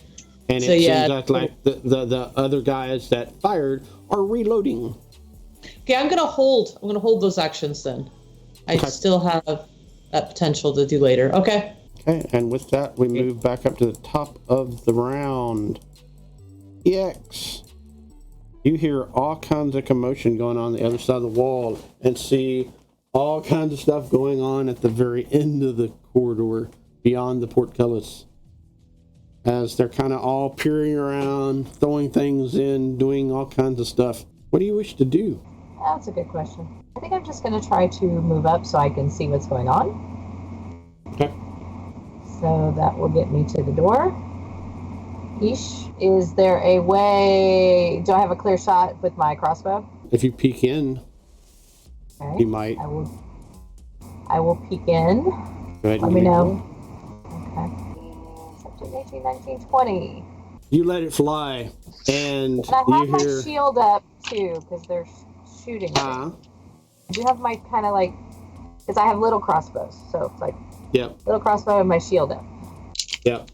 And so, it yeah, seems like the other guys that fired are reloading. Okay, I'm gonna hold those actions then. I still have that potential to do later. Okay. Okay, and with that we move back up to the top of the round. EX. You hear all kinds of commotion going on the other side of the wall and see all kinds of stuff going on at the very end of the corridor beyond the portcullis. As they're kind of all peering around, throwing things in, doing all kinds of stuff. What do you wish to do? That's a good question. I think I'm just going to try to move up so I can see what's going on. Okay. So that will get me to the door. Yeesh. Is there a way... Do I have a clear shot with my crossbow? If you peek in, Okay. you might. I will peek in. Go ahead and Let me give a know. roll. Okay. 17, 18, 19, 20. You let it fly, and And I have you my hear... shield up, too, because they're shooting. I do have my kind of like... Because I have little crossbows, so it's like... Yep. Little crossbow and my shield up. Yep.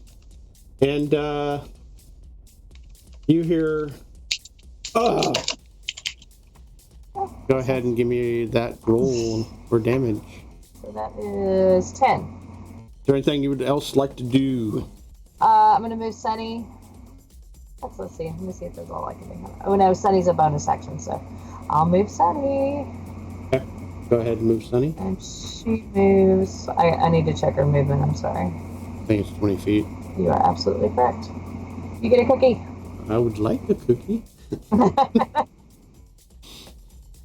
And you hear... Go ahead and give me that roll for damage. So that is 10. Is there anything you would else like to do? I'm going to move Sunny. Let's see. Let me see if there's all I can do. Oh, no, Sunny's a bonus action, so I'll move Sunny. Okay. Go ahead and move Sunny. And she moves... I need to check her movement. I'm sorry. I think it's 20 feet. You are absolutely correct. You get a cookie. I would like a cookie.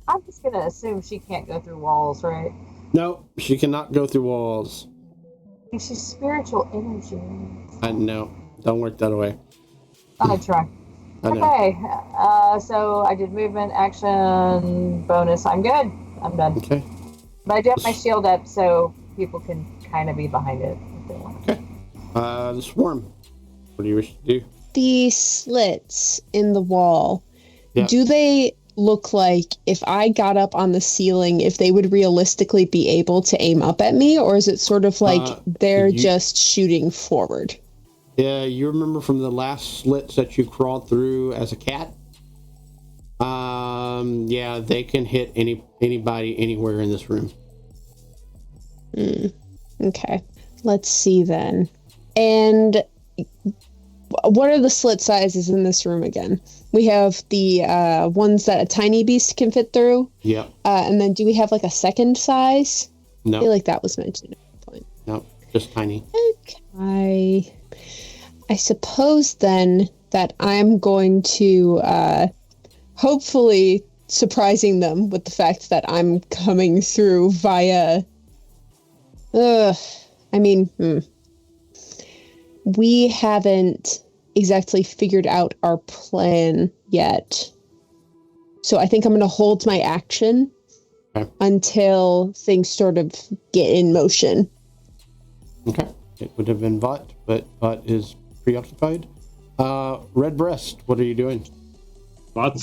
I'm just going to assume she can't go through walls, right? No, she cannot go through walls. She's spiritual energy. No, don't work that way. I try. I know. Okay, so I did movement, action, bonus. I'm good. I'm done. Okay. But I do have my shield up so people can kind of be behind it if they want. Okay. The swarm. What do you wish to do? The slits in the wall, do they look like if I got up on the ceiling, if they would realistically be able to aim up at me, or is it sort of like they're just shooting forward? Yeah, you remember from the last slits that you crawled through as a cat? Yeah, they can hit anybody anywhere in this room. Okay, let's see then. And what are the slit sizes in this room again? We have the ones that a tiny beast can fit through. Yeah. And then do we have like a second size? No. I feel like that was mentioned at one point. No, just tiny. Okay. I suppose then that I'm going to hopefully surprising them with the fact that I'm coming through via we haven't exactly figured out our plan yet. So I think I'm going to hold my action until things sort of get in motion. Okay. It would have been Vought, but Vought is preoccupied. Redbreast, what are you doing? Vot's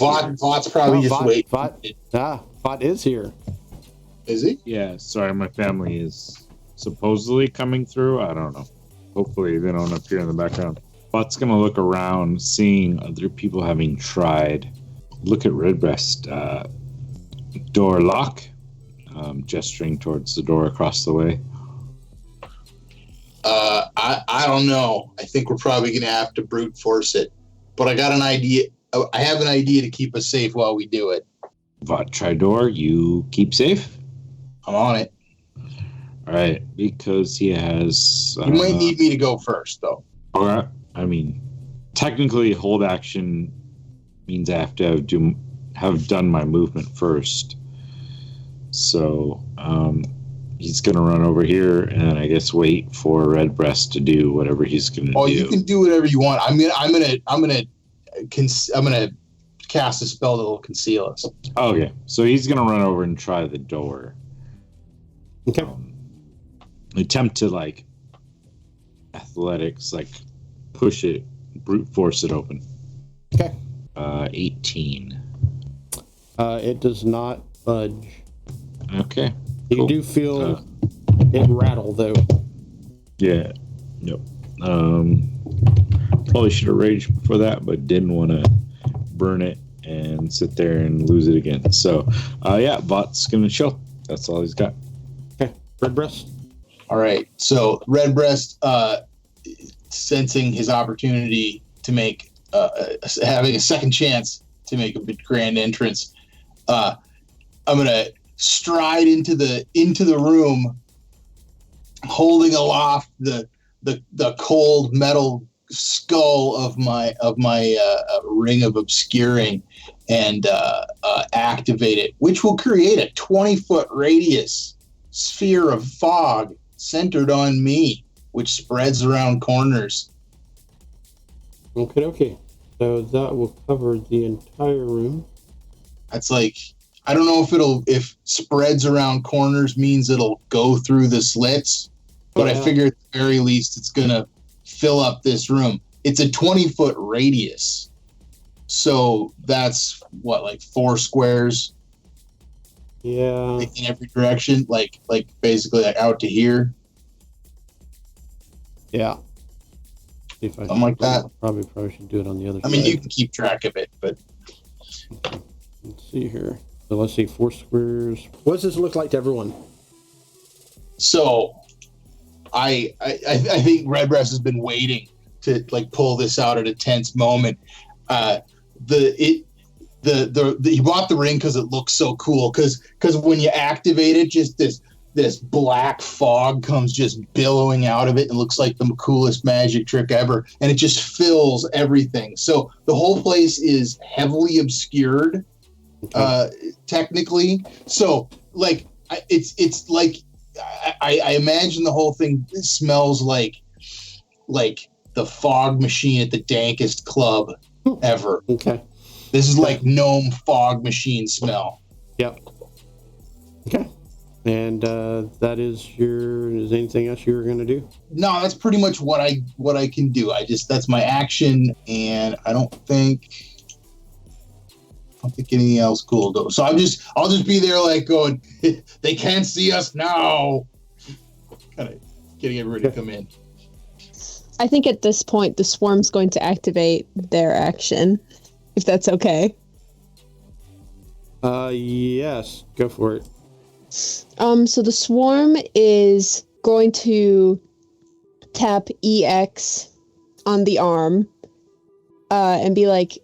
probably just waiting. Vot is here. Is he? Yeah, sorry, my family is supposedly coming through. I don't know. Hopefully they don't appear in the background. Vot's gonna look around, seeing other people having tried. Look at Redbreast. Door lock. Gesturing towards the door across the way. I don't know. I think we're probably going to have to brute force it. But I got an idea. I have an idea to keep us safe while we do it. Vot, try door. You keep safe? I'm on it. All right, because he has... You might need me to go first, though. All right. I mean, technically, hold action means I have to have done my movement first. So, he's gonna run over here and I guess wait for Redbreast to do whatever he's gonna do. Oh, you can do whatever you want. I'm gonna cast a spell that will conceal us. Okay, so he's gonna run over and try the door. Okay. Attempt to like athletics, like push it, brute force it open. Okay. 18. It does not budge. Okay. You Cool. do feel it rattle, though. Yeah. Yep. Probably should have raged before that, but didn't want to burn it and sit there and lose it again. So, yeah, Vot's going to chill. That's all he's got. Okay. Redbreast? All right. So Redbreast, sensing his opportunity to make, having a second chance to make a grand entrance, I'm going to stride into the room, holding aloft the cold metal skull of my ring of obscuring, and activate it, which will create a 20-foot radius sphere of fog centered on me, which spreads around corners. Okay. So that will cover the entire room. That's like, I don't know if spreads around corners means it'll go through the slits, but I figure at the very least it's going to fill up this room. It's a 20-foot radius. So that's what, like 4 squares? Yeah. In every direction, like basically like out to here. Yeah. See if Something like that. Probably should do it on the other side. I mean, you can keep track of it, but let's see here. So let's see, 4 squares. What does this look like to everyone? So I think Redbreast has been waiting to like pull this out at a tense moment. He bought the ring because it looks so cool. Because when you activate it, just this black fog comes just billowing out of it and looks like the coolest magic trick ever, and it just fills everything. So the whole place is heavily obscured, technically. So like it's like I imagine the whole thing smells like the fog machine at the dankest club ever. Okay. This is like gnome fog machine smell. Yep. Okay. And that is is anything else you were going to do? No, that's pretty much what I can do. That's my action, and I don't think anything else cool though. So I'll just be there like going, they can't see us now. Kind of getting everybody to come in. I think at this point the swarm's going to activate their action, if that's okay. Yes, go for it. So the swarm is going to tap EX on the arm, and be like,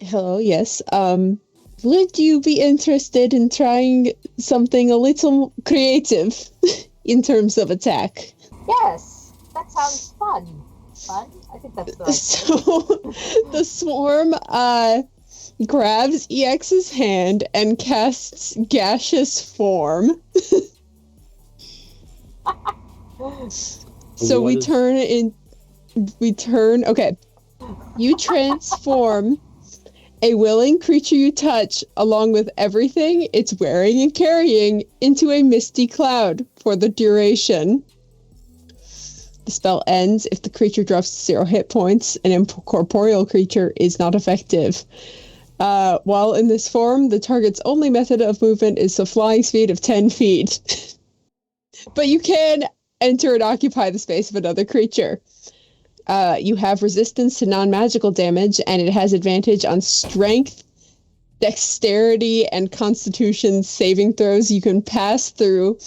hello, yes, would you be interested in trying something a little creative in terms of attack? Yes, that sounds fun. I think that's the right So the swarm grabs EX's hand and casts gaseous form. So okay. You transform a willing creature you touch, along with everything it's wearing and carrying, into a misty cloud for the duration. The spell ends if the creature drops 0 hit points. An incorporeal creature is not effective. While in this form, the target's only method of movement is a flying speed of 10 feet. But you can enter and occupy the space of another creature. You have resistance to non-magical damage, and it has advantage on strength, dexterity, and constitution saving throws. You can pass through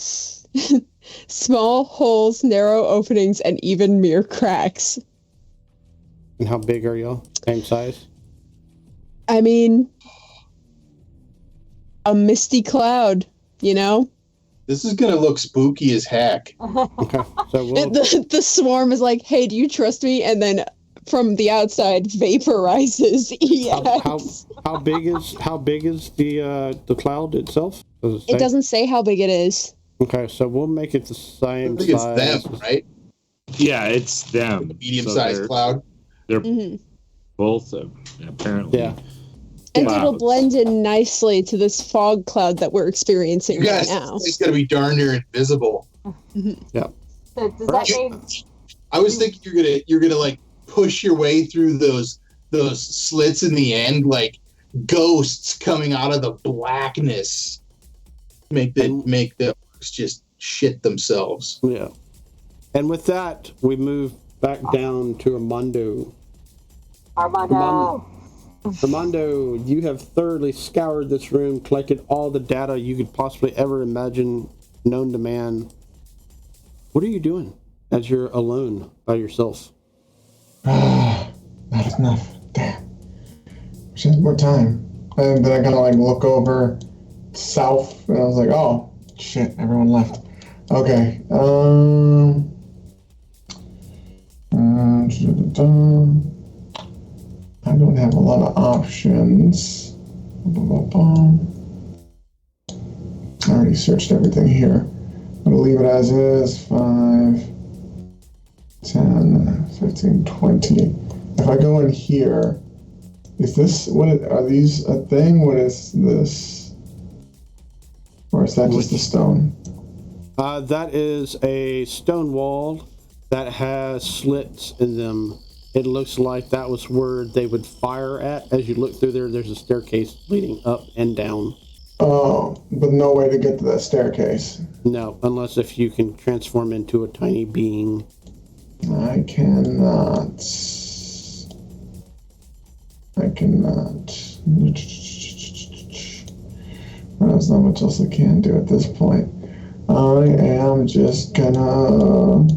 small holes, narrow openings, and even mere cracks. And how big are y'all? Same size? I mean, a misty cloud, you know? This is gonna look spooky as heck. Okay, so we'll... The swarm is like, hey, do you trust me? And then from the outside, vaporizes. Yes. How big is the cloud itself? It doesn't say how big it is. Okay, so we'll make it the same I think size. it's them, right? Yeah, it's them. Medium-sized cloud. They're both apparently. Yeah. And it'll blend in nicely to this fog cloud that we're experiencing right now. It's gonna be darn near invisible. Yeah. So does that mean? I was thinking you're gonna like push your way through those slits in the end, like ghosts coming out of the blackness. Make the orcs just shit themselves. Yeah. And with that, we move back down to Armando. Armando, you have thoroughly scoured this room, collected all the data you could possibly ever imagine known to man. What are you doing as you're alone by yourself? Not enough. Damn. Wish I had more time. And then I kind of like look over south, and I was like, oh, shit, everyone left. Okay. I don't have a lot of options. I already searched everything here. I'm going to leave it as is. 5, 10, 15, 20. If I go in here, is this, are these a thing? What is this? Or is that just a stone? That is a stone wall that has slits in them. It looks like that was where they would fire at. As you look through there, there's a staircase leading up and down. Oh, but no way to get to that staircase. No, unless if you can transform into a tiny being. I cannot. There's not much else I can do at this point. I am just gonna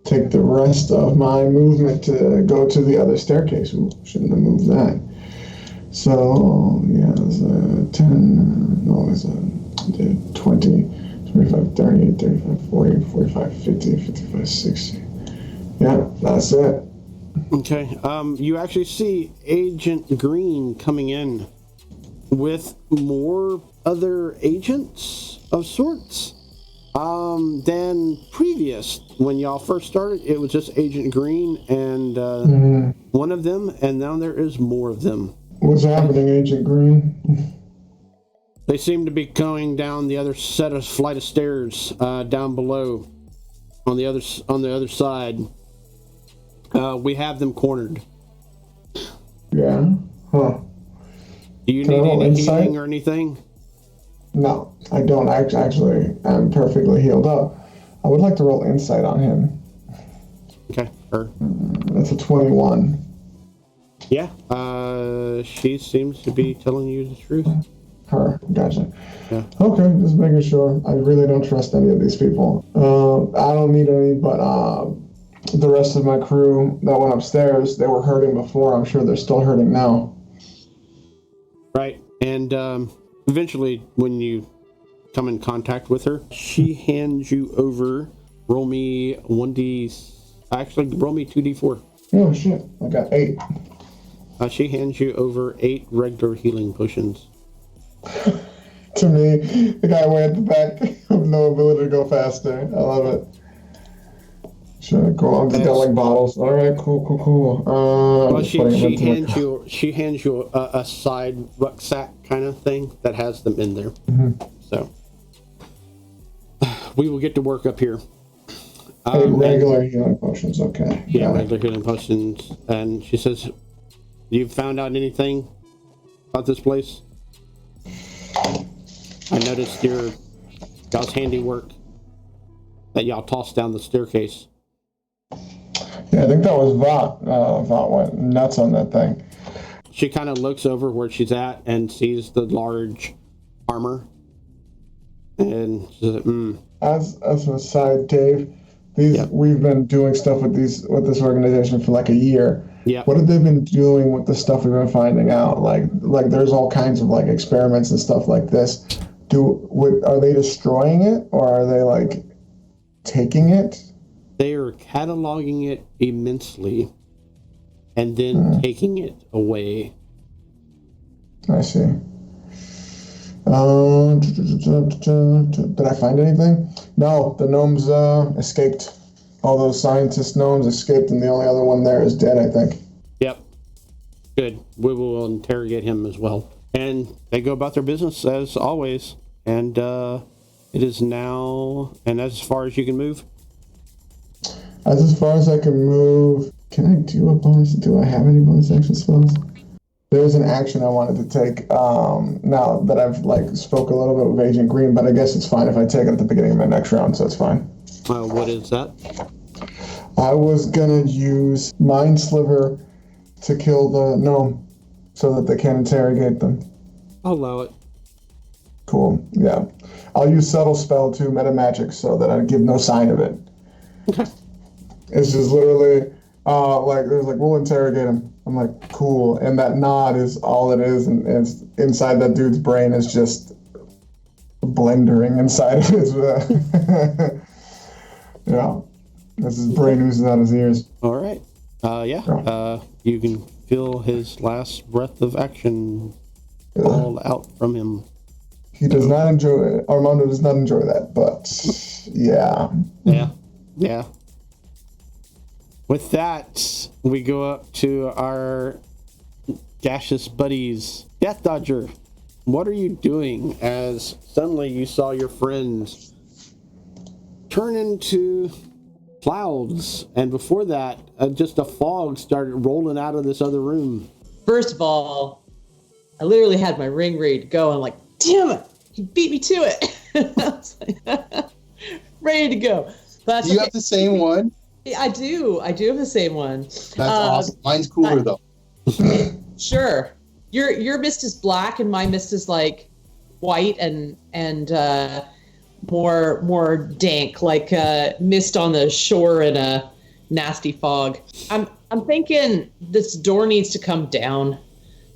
take the rest of my movement to go to the other staircase. Ooh, shouldn't have moved that. So, yeah, it's a 10, no, it's a 20, 25, 30, 35, 40, 45, 50, 55, 60. Yeah, that's it. Okay, you actually see Agent Green coming in with more other agents of sorts than previous. When y'all first started, it was just Agent Green and one of them, and now there is more of them. What's happening, Agent Green? They seem to be going down the other flight of stairs down below on the other side. We have them cornered. Yeah. Huh. Do you need any healing or anything? No, I don't. Actually, I'm perfectly healed up. I would like to roll insight on him. Okay, her. That's a 21. Yeah, she seems to be telling you the truth. Her, gotcha. Yeah. Okay, just making sure. I really don't trust any of these people. I don't need any, but the rest of my crew that went upstairs, they were hurting before. I'm sure they're still hurting now. Right, and eventually, when you come in contact with her, she hands you over. Roll me 2d4. Oh shit! I got 8. She hands you over 8 regular healing potions. To me, the guy way at the back with no ability to go faster. I love it. Should I go on? Just got like bottles. All right, cool. Well, she hands you a side rucksack kind of thing that has them in there. So we will get to work up here. Regular healing potions, okay. Yeah, Got it. regular healing potions. And she says, you found out anything about this place? I noticed y'all's handiwork that y'all tossed down the staircase. Yeah, I think that was Vought. Vought went nuts on that thing. She kind of looks over where she's at and sees the large armor. And she's like, As an aside, Dave, we've been doing stuff with this organization for like a year. Yeah. What have they been doing with the stuff we've been finding out? Like there's all kinds of like experiments and stuff like this. Are they destroying it or are they like taking it? They are cataloging it immensely and then taking it away. I see. Did I find anything? No, the gnomes escaped. All those scientist gnomes escaped, and the only other one there is dead, I think. Yep. Good. We will interrogate him as well. And they go about their business as always. And it is now, and as far as you can move? As far as I can move, can I do a bonus? Do I have any bonus action spells? There's an action I wanted to take now that I've spoke a little bit with Agent Green, but I guess it's fine if I take it at the beginning of my next round, so it's fine. What is that? I was gonna use Mind Sliver to kill the gnome so that they can't interrogate them. I'll allow it. Cool, yeah. I'll use Subtle Spell too, Meta Magic, so that I give no sign of it. Okay. It's just literally, we'll interrogate him. I'm like, cool. And that nod is all it is. And inside that dude's brain is just blendering inside of his, that's his brain oozing out his ears. All right. You can feel his last breath of action fall out from him. He does not enjoy it. Armando does not enjoy that, but yeah. Yeah. With that, we go up to our gaseous buddies. Death Dodger, what are you doing as suddenly you saw your friends turn into clouds, and before that, just a fog started rolling out of this other room? First of all, I literally had my ring ready to go. I'm like, damn it, he beat me to it. I was like, ready to go. But do you have the same one? I do have the same one. That's awesome. Mine's cooler though. Sure. Your mist is black and my mist is like white and more dank, like mist on the shore in a nasty fog. I'm thinking this door needs to come down.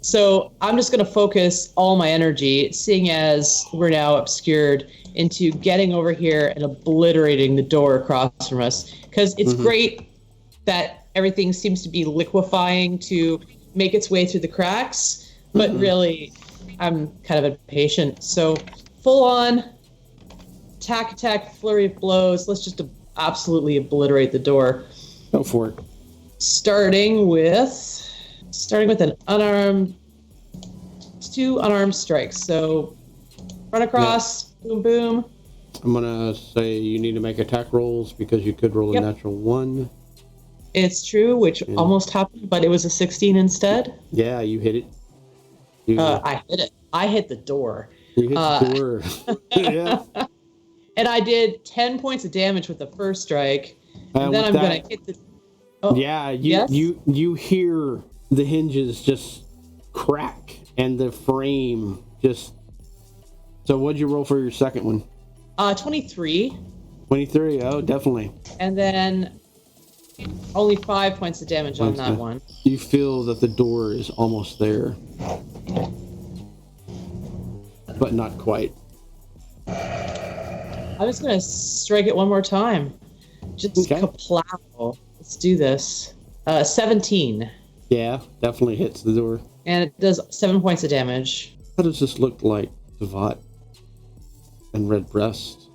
So I'm just going to focus all my energy, seeing as we're now obscured, into getting over here and obliterating the door across from us. Because it's great that everything seems to be liquefying to make its way through the cracks, but really, I'm kind of impatient. So full on attack, flurry of blows. Let's just absolutely obliterate the door. Go for it. Starting with an two unarmed strikes. So run across, boom, boom. I'm going to say you need to make attack rolls because you could roll a natural 1. It's true, which almost happened, but it was a 16 instead. Yeah, you hit it. I hit it. I hit the door. You hit the door. Yeah. And I did 10 points of damage with the first strike. And then I'm going to hit the... Oh, yeah, you hear the hinges just crack and the frame just... So what'd you roll for your second one? 23. 23, oh, definitely. And then only 5 points of damage on that one. You feel that the door is almost there. But not quite. I'm just going to strike it one more time. Just kaplow. Let's do this. 17. Yeah, definitely hits the door. And it does 7 points of damage. How does this look like to Vought and Redbreast?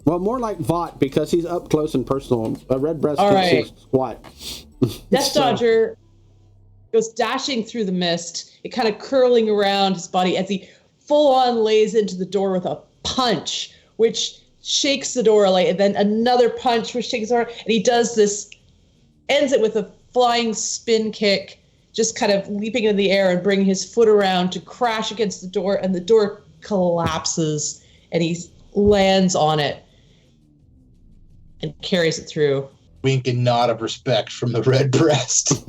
Well, more like Vought because he's up close and personal. Redbreast can't see squat. Death Dodger goes dashing through the mist, it kind of curling around his body as he full on lays into the door with a punch, which shakes the door, and then another punch which shakes the door, and he does this, ends it with a flying spin kick, just kind of leaping in the air and bringing his foot around to crash against the door, and the door collapses, and he lands on it and carries it through. Wink and nod of respect from the red breast.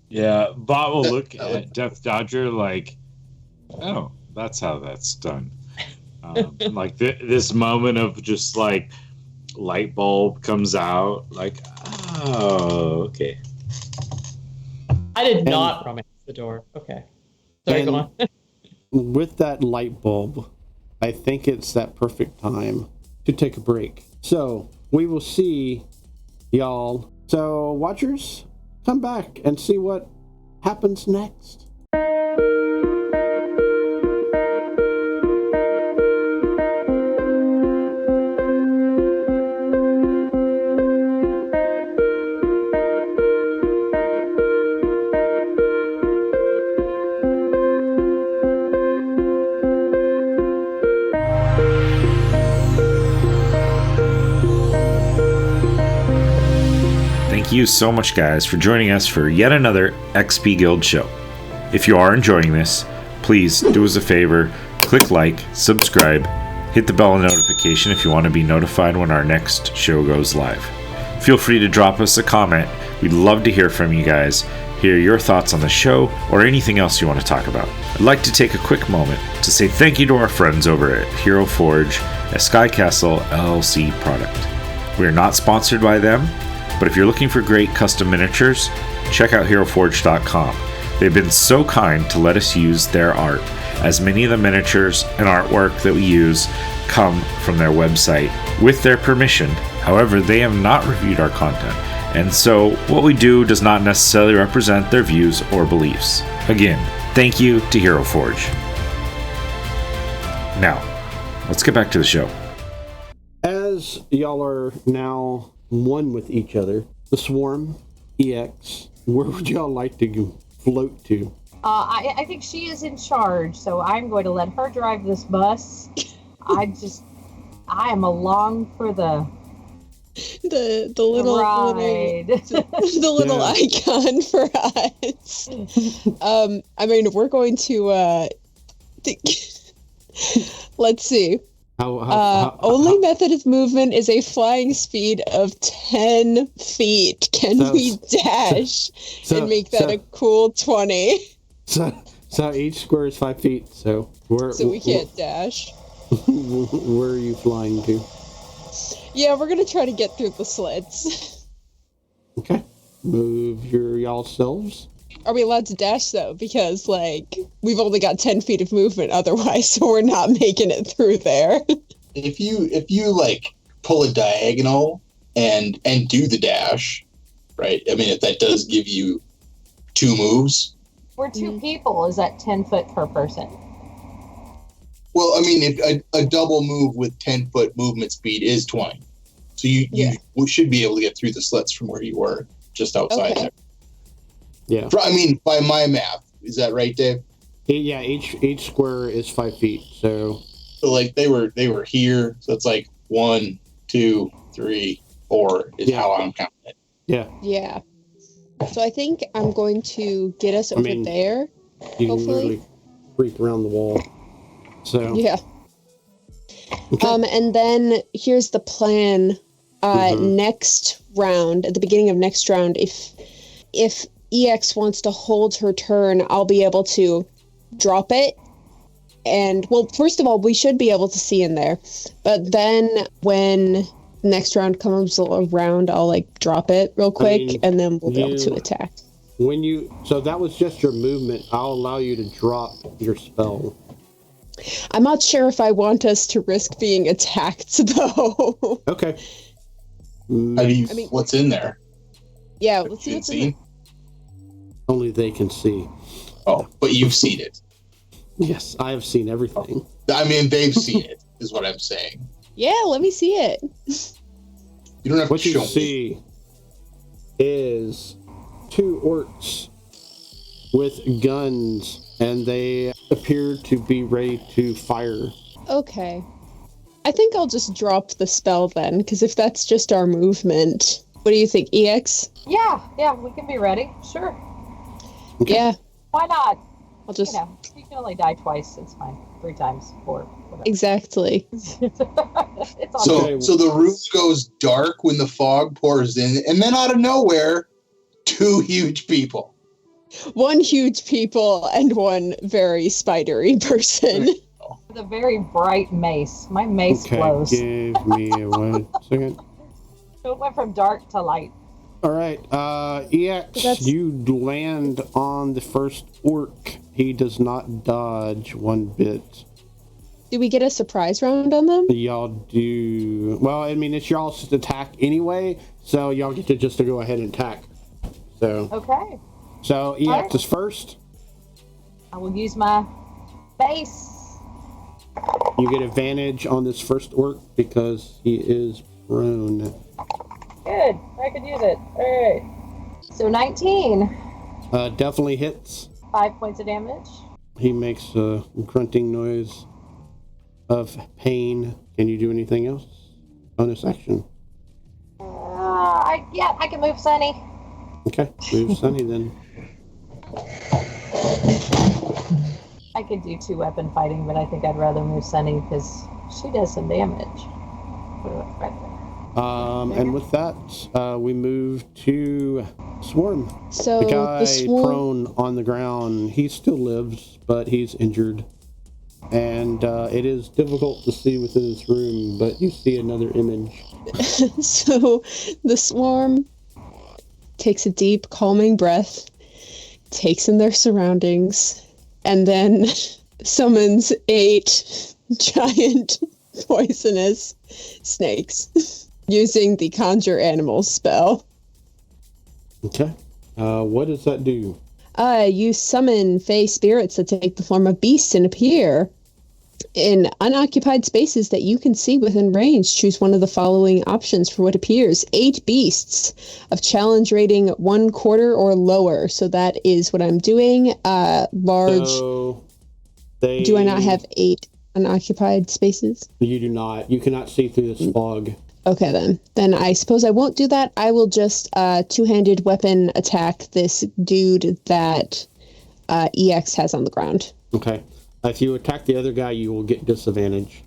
Yeah, Bob will look at Death Dodger like, oh, that's how that's done. This moment of just like light bulb comes out, like, oh, okay. I did not romance the door. Okay. Sorry, go on. With that light bulb, I think it's that perfect time to take a break. So we will see y'all. So watchers, come back and see what happens next. Thank you so much, guys, for joining us for yet another XP Guild show. If you are enjoying this, please do us a favor, click like, subscribe, hit the bell notification if you want to be notified when our next show goes live. Feel free to drop us a comment. We'd love to hear from you guys, hear your thoughts on the show, or anything else you want to talk about. I'd like to take a quick moment to say thank you to our friends over at Hero Forge, a Skycastle LLC product. We are not sponsored by them, but if you're looking for great custom miniatures, check out HeroForge.com. They've been so kind to let us use their art, as many of the miniatures and artwork that we use come from their website with their permission. However, they have not reviewed our content, and so what we do does not necessarily represent their views or beliefs. Again, thank you to Hero Forge. Now, let's get back to the show. As y'all are now one with each other, the Swarm, EX, where would y'all like to float to? I think she is in charge, so I'm going to let her drive this bus. I am along for the little ride. the little icon for us. I mean, we're going to let's see. Only method of movement is a flying speed of 10 feet. Can we dash and make that a cool 20? So each square is 5 feet. So we can't dash. Where are you flying to? Yeah, we're gonna try to get through the sleds. Okay. Move y'all selves. Are we allowed to dash though? Because we've only got 10 feet of movement otherwise, so we're not making it through there. If you pull a diagonal and do the dash, right? I mean, if that does give you 2 moves. We're 2 people. Is that 10 foot per person? Well, I mean, if a double move with 10-foot movement speed is 20. So you should be able to get through the slits from where you were, just outside there. Yeah. I mean, by my math, is that right, Dave? Yeah, each square is 5 feet. So they were here. So it's 1, 2, 3, 4 is how I'm counting it. Yeah. Yeah. So I think I'm going to get us over there. You hopefully. Can literally creep around the wall. So yeah. Okay. And then here's the plan. Next round, at the beginning of next round, if EX wants to hold her turn, I'll be able to drop it. And, well, first of all, we should be able to see in there. But then when next round comes around, I'll, drop it real quick, and then we'll be able to attack. So that was just your movement. I'll allow you to drop your spell. I'm not sure if I want us to risk being attacked, though. Okay. What's in there? Yeah, let's see what's in there. Only they can see. Oh, but you've seen it. Yes, I have seen everything. I mean, they've seen it, is what I'm saying. Yeah, let me see it. You don't have what to show me. What you see is 2 orcs with guns, and they appear to be ready to fire. Okay. I think I'll just drop the spell then, because if that's just our movement, what do you think, EX? Yeah, we can be ready. Sure. Okay. Yeah, Why not? I'll just You can only die twice. It's fine. 3 times, 4, whatever. exactly. It's all So, good. so the room goes dark when the fog pours in, and then out of nowhere, 2 huge people. One huge people and one very spidery person. With a very bright mace. My mace Okay, glows. give me 1 second. So it went from dark to light. All right, EX, That's- you land on the first orc. He does not dodge 1 bit. Do we get a surprise round on them? Y'all do... Well, I mean, it's y'all's attack anyway, so y'all get to just to go ahead and attack. Okay. So EX is first. I will use my base. You get advantage on this first orc because he is prone. Good. I could use it. All right. So 19. Definitely hits. 5 points of damage. He makes a grunting noise of pain. Can you do anything else? Bonus action. I can move Sunny. Okay, move Sunny then. I could do 2 weapon fighting, but I think I'd rather move Sunny because she does some damage. Right there. And with that, we move to Swarm. So The guy the swarm. prone on the ground, he still lives, but he's injured. And it is difficult to see within this room, but you see another image. So the swarm takes a deep, calming breath, takes in their surroundings, and then summons 8 giant poisonous snakes using the Conjure Animals spell. Okay. What does that do? You summon fey spirits that take the form of beasts and appear in unoccupied spaces that you can see within range. Choose one of the following options for what appears. 8 beasts of challenge rating 1/4 or lower. So that is what I'm doing. Large. So Do I not have 8 unoccupied spaces? You do not. You cannot see through this fog. Okay, then I suppose I won't do that. I will just two-handed weapon attack this dude that EX has on the ground. Okay. If you attack the other guy, you will get disadvantage.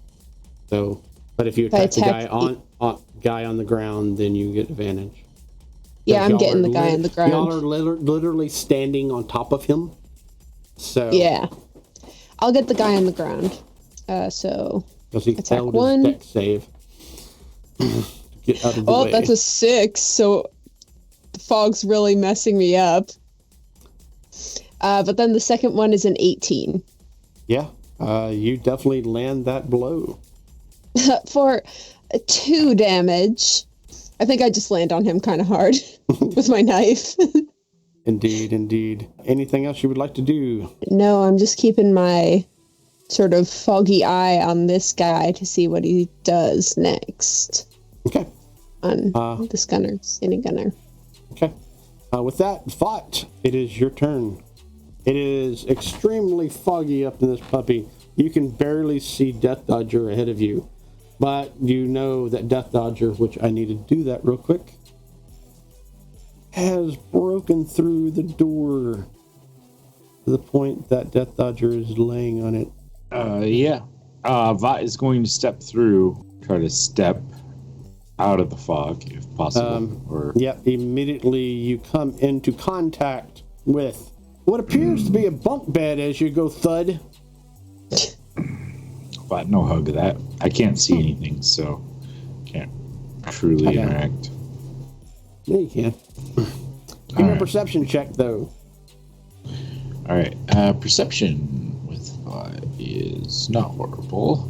So, but if you attack the guy on the ground, then you get advantage. Yeah, I'm getting the guy on the ground. Y'all are literally standing on top of him. So yeah, I'll get the guy on the ground. So because he attack failed 1. his dex save. Get out of the way. That's a 6. So the fog's really messing me up. But then the second one is an 18. Yeah, you definitely land that blow. For 2 damage. I think I just land on him kind of hard with my knife. Indeed. Anything else you would like to do? No, I'm just keeping my sort of foggy eye on this guy to see what he does next. Okay. On this gunner, skinny gunner. Okay. With that, Vought, it is your turn. It is extremely foggy up in this puppy. You can barely see Death Dodger ahead of you. But you know that Death Dodger, which I need to do that real quick, has broken through the door to the point that Death Dodger is laying on it. Vought is going to step through, try to step out of the fog if possible. Yep, immediately you come into contact with what appears to be a bunk bed as you go thud. But no hug of that. I can't see anything, so can't truly interact. Yeah, you can. Give me a perception check, though. All right. Perception with 5 is not horrible.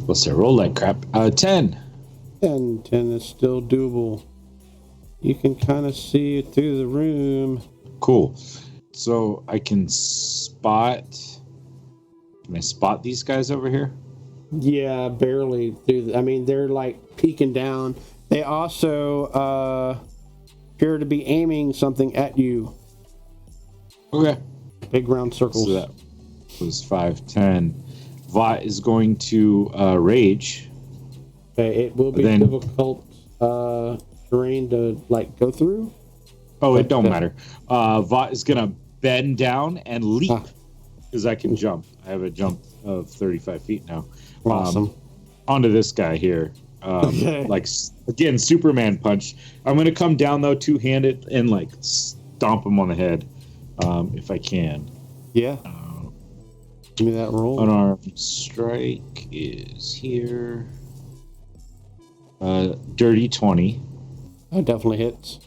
Let's say roll like crap. 10. 10 is still doable. You can kind of see it through the room. Cool. So I can spot. Can I spot these guys over here? Yeah, barely. I mean, they're like peeking down. They also appear to be aiming something at you. Okay. Big round circles. So that was 5, 10. Vought is going to rage Okay, it will be difficult terrain to like go through. Oh, it don't matter. Vought is gonna bend down and leap because I can jump. I have a jump of 35 feet now. Awesome. Onto this guy here. Like again, Superman punch. I'm gonna come down though, two-handed, and like stomp him on the head, if I can. Yeah. Give me that roll. Unarmed strike is here. Dirty 20. Oh, definitely hits.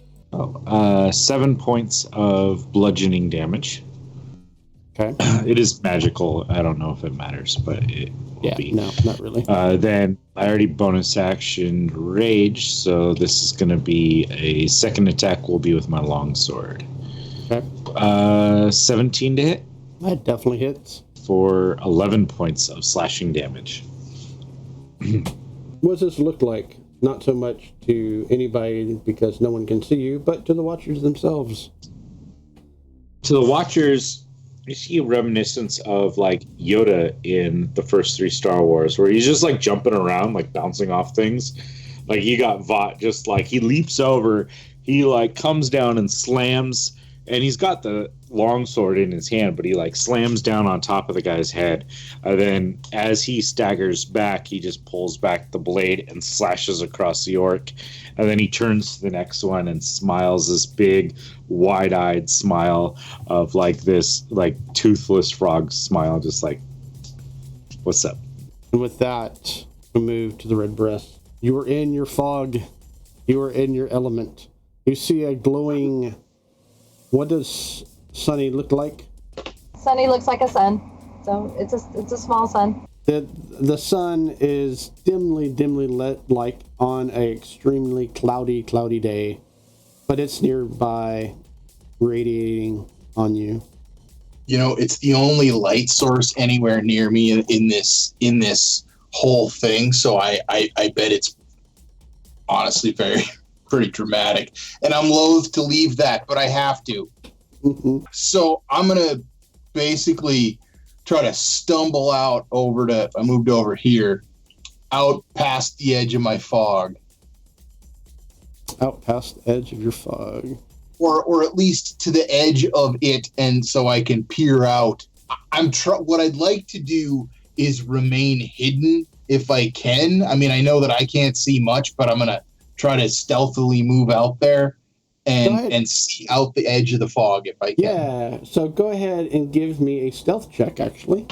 7 points of bludgeoning damage. Okay. It is magical. I don't know if it matters, but it will be. No, not really. Then I already bonus action rage, so this is going to be a second attack. Will be with my longsword. Okay. 17 to hit. That definitely hits. For 11 points of slashing damage. What does this look like? Not so much to anybody because no one can see you, but to the watchers themselves. To the watchers, you see a reminiscence of like Yoda in the first 3 Star Wars, where he's just like jumping around, like bouncing off things. Like you got Vought just like he leaps over, he like comes down and slams, and he's got the longsword in his hand, but he like slams down on top of the guy's head. And then as he staggers back, he just pulls back the blade and slashes across the orc. And then he turns to the next one and smiles this big, wide-eyed smile of like this like toothless frog smile, just like, what's up? And with that, we move to the red breast. You are in your fog. You are in your element. You see a glowing... What does Sunny look like? Sunny looks like a sun, so it's a small sun. The sun is dimly lit, like on an extremely cloudy day, but it's nearby, radiating on you. You know, it's the only light source anywhere near me in this whole thing. So I bet it's honestly pretty dramatic, and I'm loath to leave that, but I have to. Mm-hmm. So I'm gonna basically try to stumble out I moved over here, out past the edge of my fog. Out past the edge of your fog. Or at least to the edge of it, and so I can peer out. What I'd like to do is remain hidden if I can. I mean, I know that I can't see much, but I'm gonna try to stealthily move out there and see out the edge of the fog if I can. Yeah, so go ahead and give me a stealth check, actually.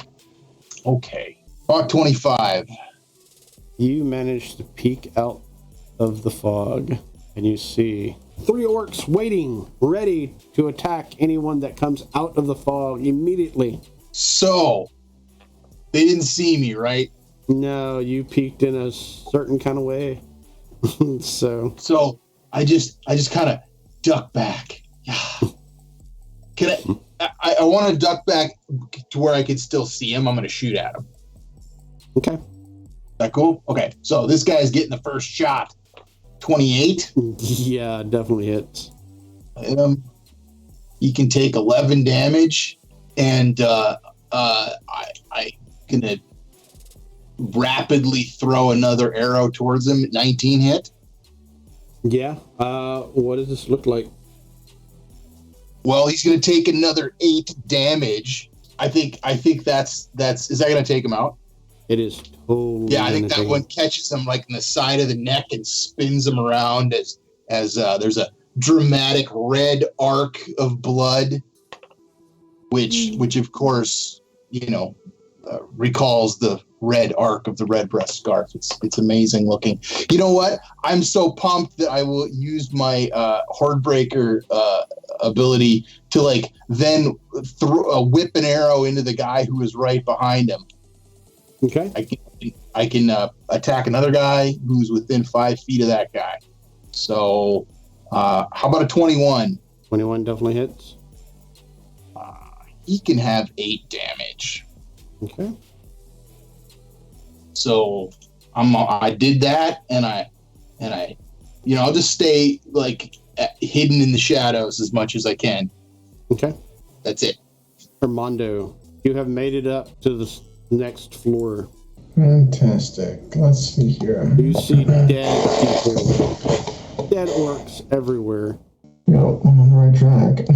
Okay. About 25. You manage to peek out of the fog, and you see 3 orcs waiting, ready to attack anyone that comes out of the fog immediately. So, they didn't see me, right? No, you peeked in a certain kind of way. So I just kind of duck back. Can I want to duck back to where I can still see him. I'm going to shoot at him. Okay. Is that cool? Okay. So this guy's getting the first shot. 28. Yeah, definitely hits. Hit him. He can take 11 damage, and I gonna rapidly throw another arrow towards him. 19 hit. Yeah. What does this look like? Well, he's gonna take another 8 damage. I think that's is that gonna take him out? It is totally. Yeah, I think that one catches him like in the side of the neck and spins him around as there's a dramatic red arc of blood, which of course recalls the red arc of the red breast scarf. It's amazing looking. You know what? I'm so pumped that I will use my Hordebreaker ability to then whip an arrow into the guy who is right behind him. Okay. I can attack another guy who's within 5 feet of that guy. So how about a 21? 21 definitely hits. He can have 8 damage. Okay. So I did that, and I I'll just stay hidden in the shadows as much as I can. Okay. That's it. Armando, you have made it up to the next floor. Fantastic. Let's see here. You see dead people, dead orcs everywhere. Yep, I'm on the right track.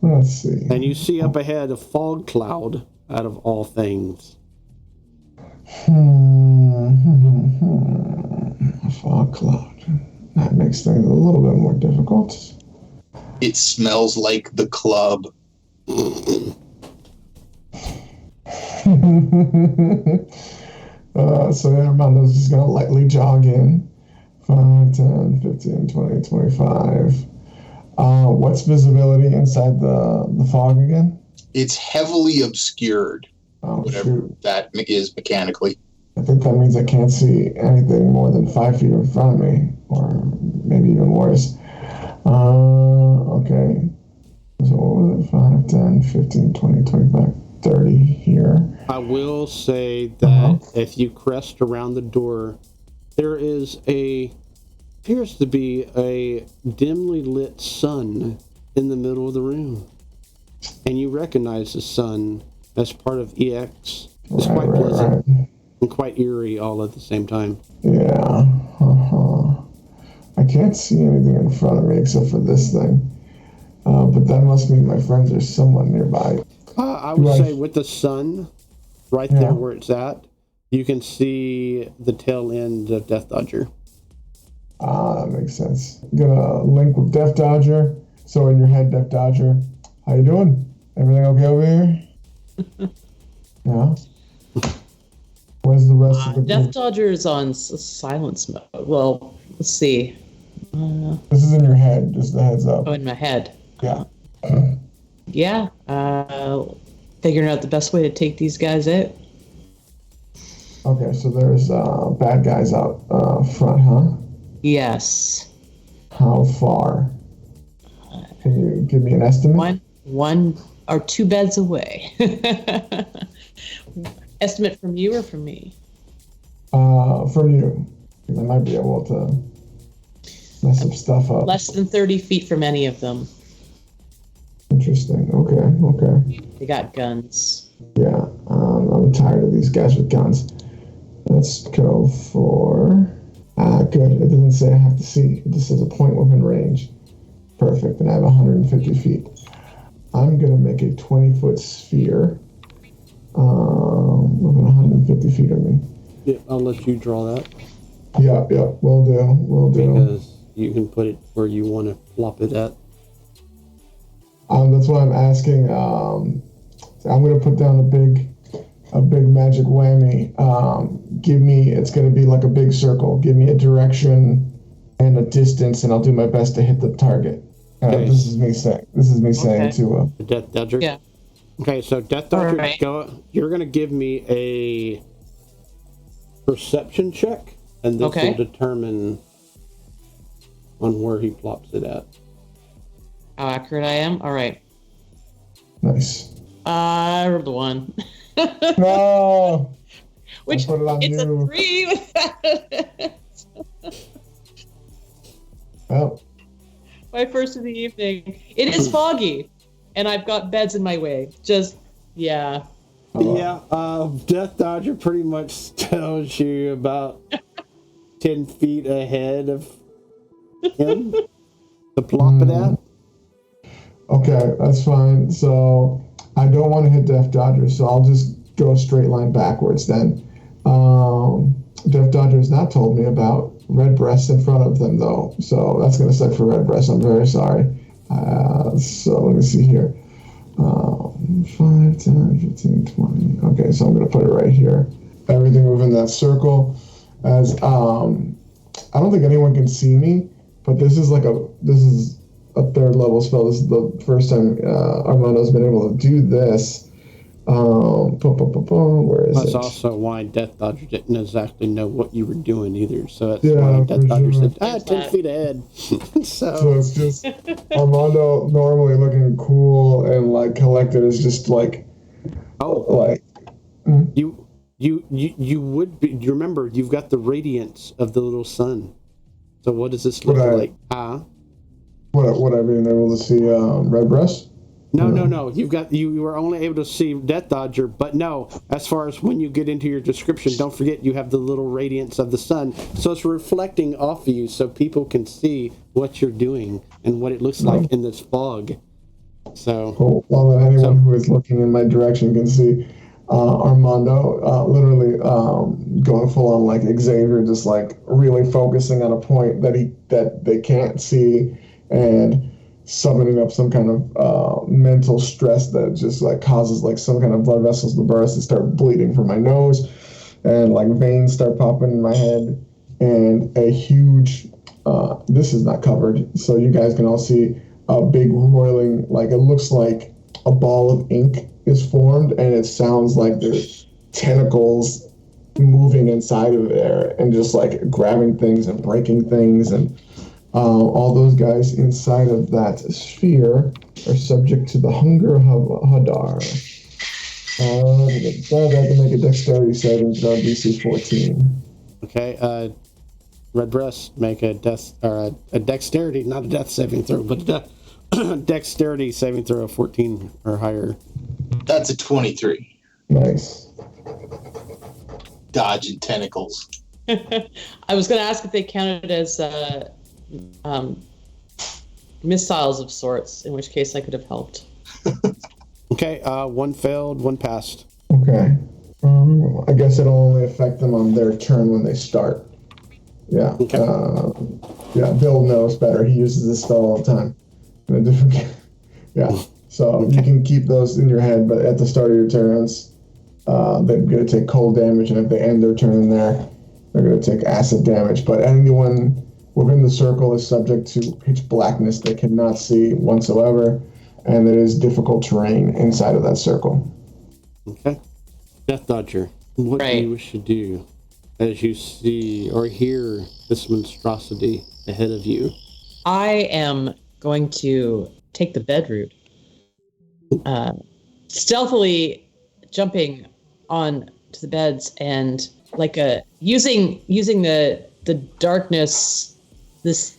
Let's see. And you see up ahead a fog cloud, out of all things. A fog cloud. That makes things a little bit more difficult. It smells like the club. So Armando's just going to lightly jog in. 5, 10, 15, 20, 25. What's visibility inside the fog again? It's heavily obscured, Oh, whatever shoot. that is mechanically. I think that means I can't see anything more than 5 feet in front of me, or maybe even worse. Okay. So what was it? 5, 10, 15, 20, 25, 30 here. I will say that if you crest around the door, there appears to be a dimly lit sun in the middle of the room. And you recognize the sun as part of EX. It's quite pleasant and quite eerie all at the same time. Yeah. I can't see anything in front of me except for this thing. But that must mean my friends are somewhat nearby. I would say with the sun right there where it's at, you can see the tail end of Death Dodger. That makes sense. Gonna link with Death Dodger. So in your head, Death Dodger, how you doing? Everything okay over here? Yeah. Where's the rest of the Death group? Dodger is on silence mode. Well, let's see. This is in your head, just a heads up. Oh, in my head. Yeah. Yeah. Figuring out the best way to take these guys out. Okay, so there's bad guys out front, huh? Yes. How far? Can you give me an estimate? One or two beds away. Estimate from you or from me? From you. I might be able to mess some stuff up. Less than 30 feet from any of them. Interesting. Okay. They got guns. Yeah, I'm tired of these guys with guns. Let's go for... good. It doesn't say I have to see. It just says a point within range. Perfect. And I have 150 feet. I'm going to make a 20-foot sphere within 150 feet of me. Yeah, I'll let you draw that. Yep. Will do. Because you can put it where you want to flop it at. That's why I'm asking. I'm going to put down a big magic whammy. It's going to be like a big circle. Give me a direction and a distance, and I'll do my best to hit the target. Okay. This is me saying to Death Dodger? Yeah. Okay, so Death Dodger, Right. You're going to give me a perception check, and this will determine on where he plops it at. How accurate I am? All right. Nice. I rolled a 1. No. Which I'll put it on it's you. a 3 without it. Well, My first of the evening. It is foggy, and I've got beds in my way. Yeah. Death Dodger pretty much tells you about 10 feet ahead of him to plop it at. okay, that's fine. So I don't want to hit Death Dodger, so I'll just go a straight line backwards then. Death Dodger has not told me about red breasts in front of them, though. So that's going to suck for red breasts. I'm very sorry. So let me see here. 5, 10, 15, 20. Okay, so I'm going to put it right here. Everything within that circle. As I don't think anyone can see me, but this is a third level spell. This is the first time Armando's been able to do this. Where is That's it? also why Death Dodger didn't exactly know what you were doing either. So that's Yeah, why Death for Dodger sure. said, 10 feet ahead. So it's just Armando normally looking cool and like collected is just like You would be. You remember, you've got the radiance of the little sun. So what does this look like? What I've been able to see red breast? No. You were only able to see Death Dodger, but no. As far as when you get into your description, don't forget you have the little radiance of the sun, so it's reflecting off of you, so people can see what you're doing and what it looks like in this fog. So, cool. Well, then anyone who is looking in my direction can see Armando literally going full on like Xavier, just like really focusing on a point that they can't see, and summoning up some kind of mental stress that just like causes like some kind of blood vessels to burst and start bleeding from my nose, and like veins start popping in my head, and a huge this is not covered, so you guys can all see a big roiling, like it looks like a ball of ink is formed, and it sounds like there's tentacles moving inside of there and just like grabbing things and breaking things, and all those guys inside of that sphere are subject to the hunger of Hadar. They can make a dexterity saving throw, DC 14. Okay, Red Breast, make a dexterity, not a death saving throw, but a dexterity saving throw of 14 or higher. That's a 23. Nice. Dodging tentacles. I was going to ask if they counted as missiles of sorts, in which case I could have helped. Okay, one failed, one passed. Okay. I guess it'll only affect them on their turn when they start. Yeah. Okay. Yeah, Bill knows better. He uses this spell all the time. In a different yeah. So you can keep those in your head, but at the start of your turns, they're going to take cold damage, and if they end their turn there, they're going to take acid damage. But anyone within the circle is subject to pitch blackness they cannot see whatsoever, and it is difficult terrain inside of that circle. Okay. Death Dodger, what do you wish to do as you see or hear this monstrosity ahead of you? I am going to take the bed route. Stealthily jumping on to the beds and like using the darkness, this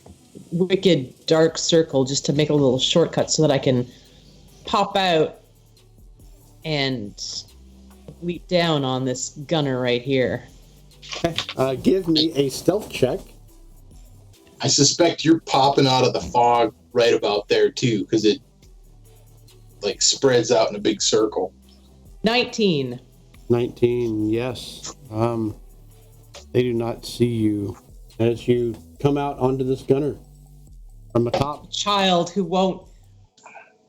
wicked dark circle, just to make a little shortcut so that I can pop out and leap down on this gunner right here. Okay. Give me a stealth check. I suspect you're popping out of the fog right about there too, because it like spreads out in a big circle. 19. 19, yes. They do not see you as you come out onto this gunner from the top. Child who won't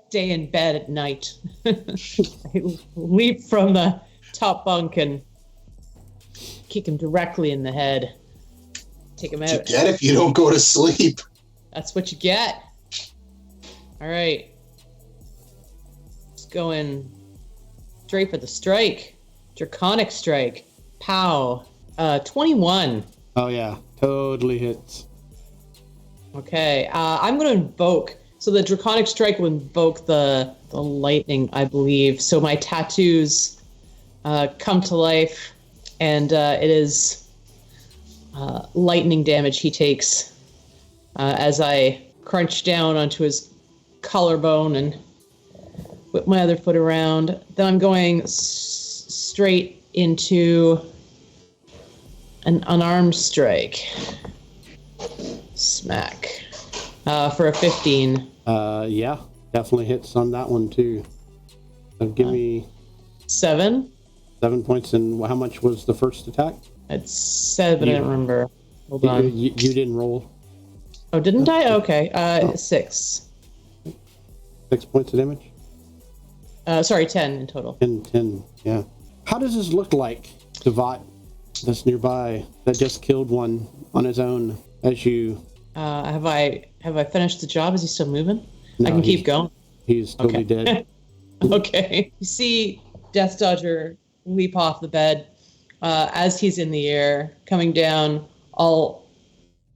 stay in bed at night. I leap from the top bunk and kick him directly in the head. Take him out. What you get if you don't go to sleep. That's what you get. All right. Just going straight for the strike. Draconic strike. Pow. 21. Oh yeah, totally hits. Okay. I'm going to invoke. So the Draconic strike will invoke the lightning, I believe. So my tattoos come to life, and it is lightning damage he takes as I crunch down onto his collarbone and whip my other foot around. Then I'm going straight into an unarmed strike. Smack. For a 15. Yeah, definitely hits on that one too. So give me 7. 7 points. And how much was the first attack? It's 7, I don't remember. Hold on. You didn't roll. Oh, didn't I? Okay. 6. 6 points of damage? Sorry, 10 in total. 10, yeah. How does this look like to Vought that's nearby that just killed one on his own as you... Have I finished the job? Is he still moving? No, I can keep going. He's totally dead. Okay. You see Death Dodger leap off the bed as he's in the air, coming down. All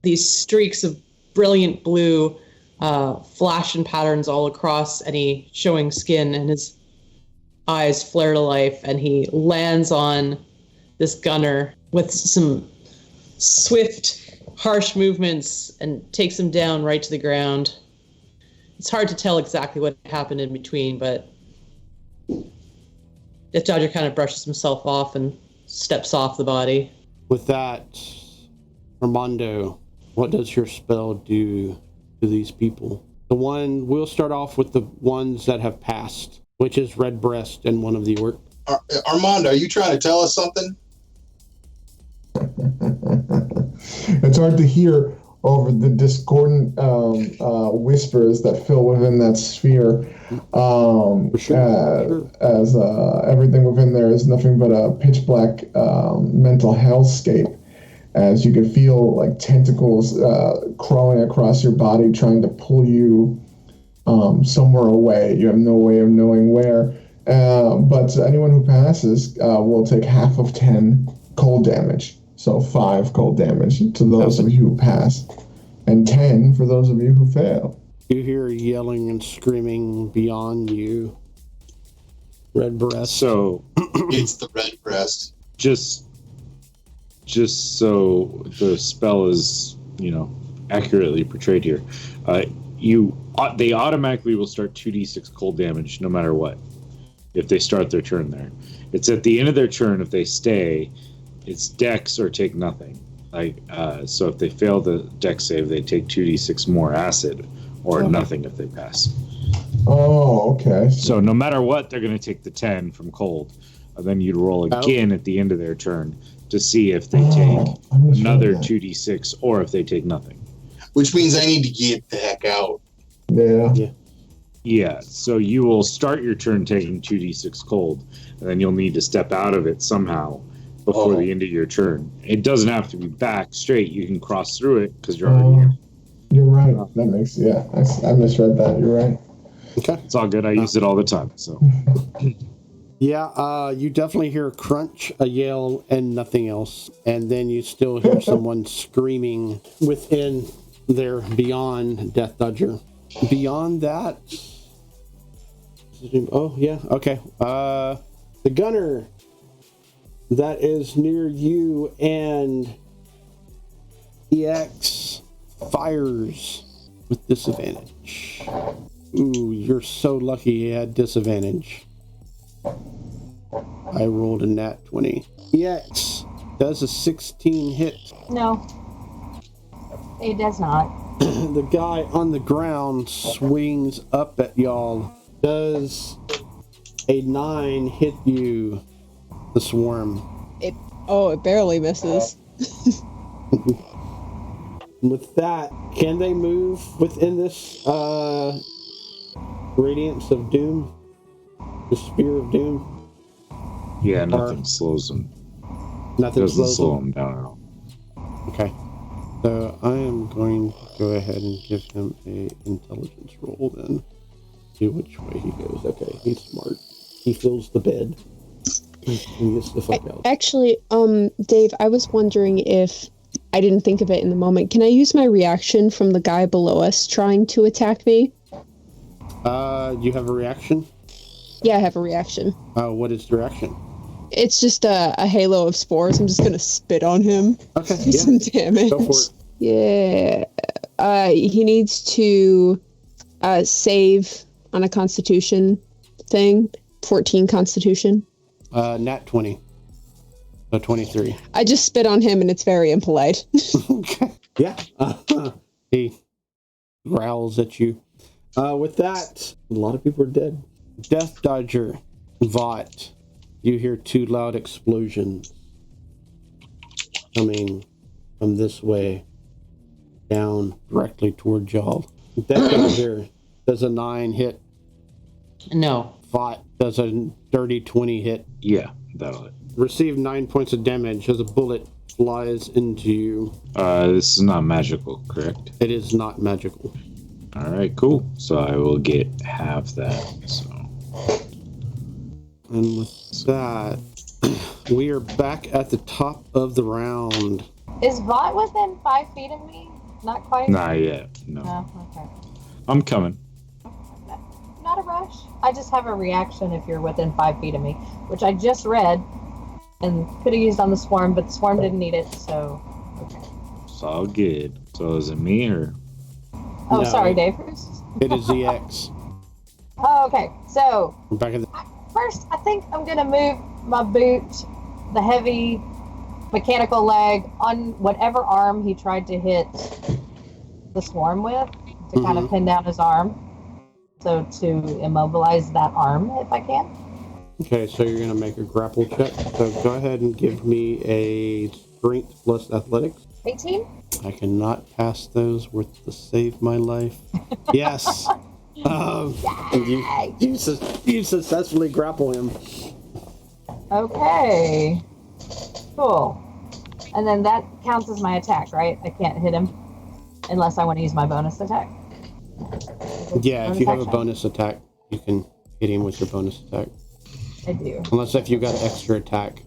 these streaks of brilliant blue flash and patterns all across any showing skin, and his eyes flare to life, and he lands on this gunner with some swift, harsh movements and takes him down right to the ground. It's hard to tell exactly what happened in between, but Death Dodger kind of brushes himself off and steps off the body. With that, Armando, what does your spell do to these people? We'll start off with the ones that have passed, which is Redbreast and one of the orc. Armando, are you trying to tell us something? It's hard to hear over the discordant whispers that fill within that sphere, as everything within there is nothing but a pitch black mental hellscape, as you can feel like tentacles crawling across your body trying to pull you somewhere away. You have no way of knowing where, but anyone who passes will take half of 10 cold damage. So 5 cold damage to those of you who pass, and 10 for those of you who fail. You hear yelling and screaming beyond you. Redbreast. So It's the Redbreast. just so the spell is, accurately portrayed here, they automatically will start 2d6 cold damage no matter what if they start their turn there. It's at the end of their turn. If they stay, it's dex or take nothing. So if they fail the dex save, they take 2d6 more acid, or nothing if they pass. Oh, okay. So no matter what, they're going to take the 10 from cold. And then you'd roll again at the end of their turn to see if they take another 2d6 or if they take nothing. Which means I need to get the heck out. Yeah, so you will start your turn taking 2d6 cold, and then you'll need to step out of it somehow before the end of your turn. It doesn't have to be back straight. You can cross through it because you're already in. You're right. That makes, I misread that. You're right. Okay. It's all good. I use it all the time. So. Yeah, you definitely hear a crunch, a yell, and nothing else. And then you still hear someone screaming within there beyond Death Dodger. Beyond that... Oh, yeah, okay. The gunner that is near you and EX fires with disadvantage. Ooh, you're so lucky he had disadvantage. I rolled a nat 20. EX does a 16 hit. No, it does not. The guy on the ground swings up at y'all. Does a 9 hit you, the swarm? It barely misses. With that, can they move within this radiance of doom? The spear of doom? Yeah, nothing slows them. Nothing doesn't slows slow them them down at all. Okay. So I am going to go ahead and give him a intelligence roll then. See which way he goes. Okay, he's smart. He fills the bed. He gets the fuck out. Actually, Dave, I was wondering if I didn't think of it in the moment. Can I use my reaction from the guy below us trying to attack me? You have a reaction? Yeah, I have a reaction. What is the reaction? It's just a halo of spores. I'm just gonna spit on him. Okay, Do some damage. Go for it. Yeah. He needs to save on a Constitution thing. 14 Constitution. Nat 20. So 23. I just spit on him, and it's very impolite. Okay. Yeah. He growls at you. With that, a lot of people are dead. Death Dodger, Vought. You hear 2 loud explosions coming from this way down directly toward y'all. Death Dodger does a 9 hit. No. Vought does a dirty 20 hit. Yeah, that'll hit. Receive 9 points of damage as a bullet flies into you. This is not magical, correct? It is not magical. All right, cool. So I will get half that. So. And with that, we are back at the top of the round. Is Vought within 5 feet of me? Not quite? Not yet, no. No, okay. I'm coming. Not a rush. I just have a reaction if you're within 5 feet of me, which I just read and could have used on the swarm, but the swarm didn't need it, so okay. It's all good. So is it me or? Oh, No. sorry, Dave. It is EX. Oh, okay. So We're back in the... first, I think I'm gonna move my boot, the heavy mechanical leg, on whatever arm he tried to hit the swarm with to kind of pin down his arm. So to immobilize that arm, if I can. Okay, so you're going to make a grapple check. So go ahead and give me a strength plus athletics. 18? I cannot pass those worth to save my life. Yes. You successfully grapple him. Okay. Cool. And then that counts as my attack, right? I can't hit him unless I want to use my bonus attack. Yeah, if you have a bonus attack, you can hit him with your bonus attack. I do. Unless if you got an extra attack.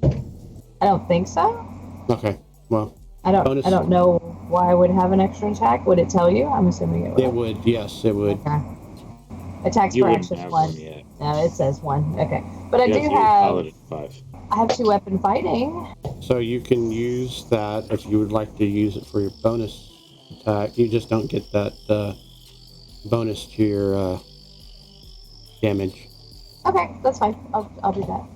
I don't think so. Okay, well. I don't know why I would have an extra attack. Would it tell you? I'm assuming it would. It would, yes, it would. Okay. Attacks You per wouldn't action have 1. one yet. No, it says 1. Okay. But I Yes, do you're have paladin 5. I have 2 weapon fighting. So you can use that if you would like to use it for your bonus attack. You just don't get that bonus to your damage. Okay, that's fine. I'll do that.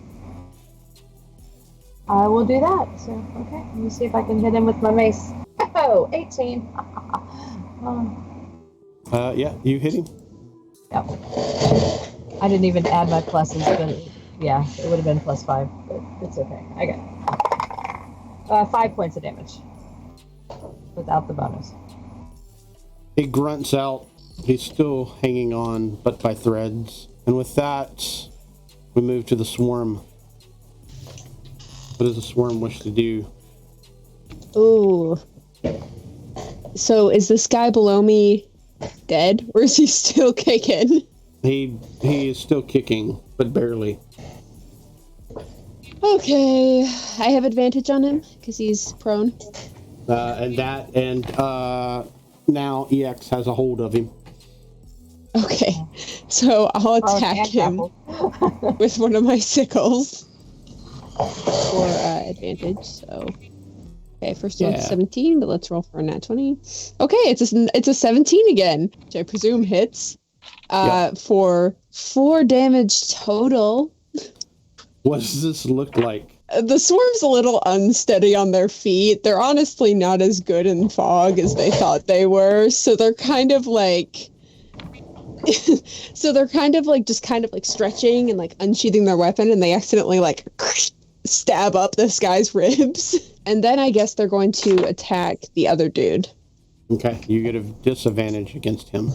I will do that. So, okay. Let me see if I can hit him with my mace. Oh, 18. Yeah, you hit him. Yep. I didn't even add my pluses, but yeah, it would have been +5, but it's okay. I got it. 5 points of damage without the bonus. He grunts out. He's still hanging on, but by threads. And with that, we move to the swarm. What does the swarm wish to do? Ooh. So is this guy below me dead, or is he still kicking? He is still kicking, but barely. Okay, I have advantage on him because he's prone. Now EX has a hold of him. Okay, so I'll attack him with one of my sickles for advantage. So, okay, first one's 17, but let's roll for a nat 20. Okay, it's a 17 again, which I presume hits. For 4 damage total. What does this look like? The swarm's a little unsteady on their feet. They're honestly not as good in fog as they thought they were, so they're kind of like just stretching and like unsheathing their weapon, and they accidentally like stab up this guy's ribs. And then I guess they're going to attack the other dude. Okay, you get a disadvantage against him.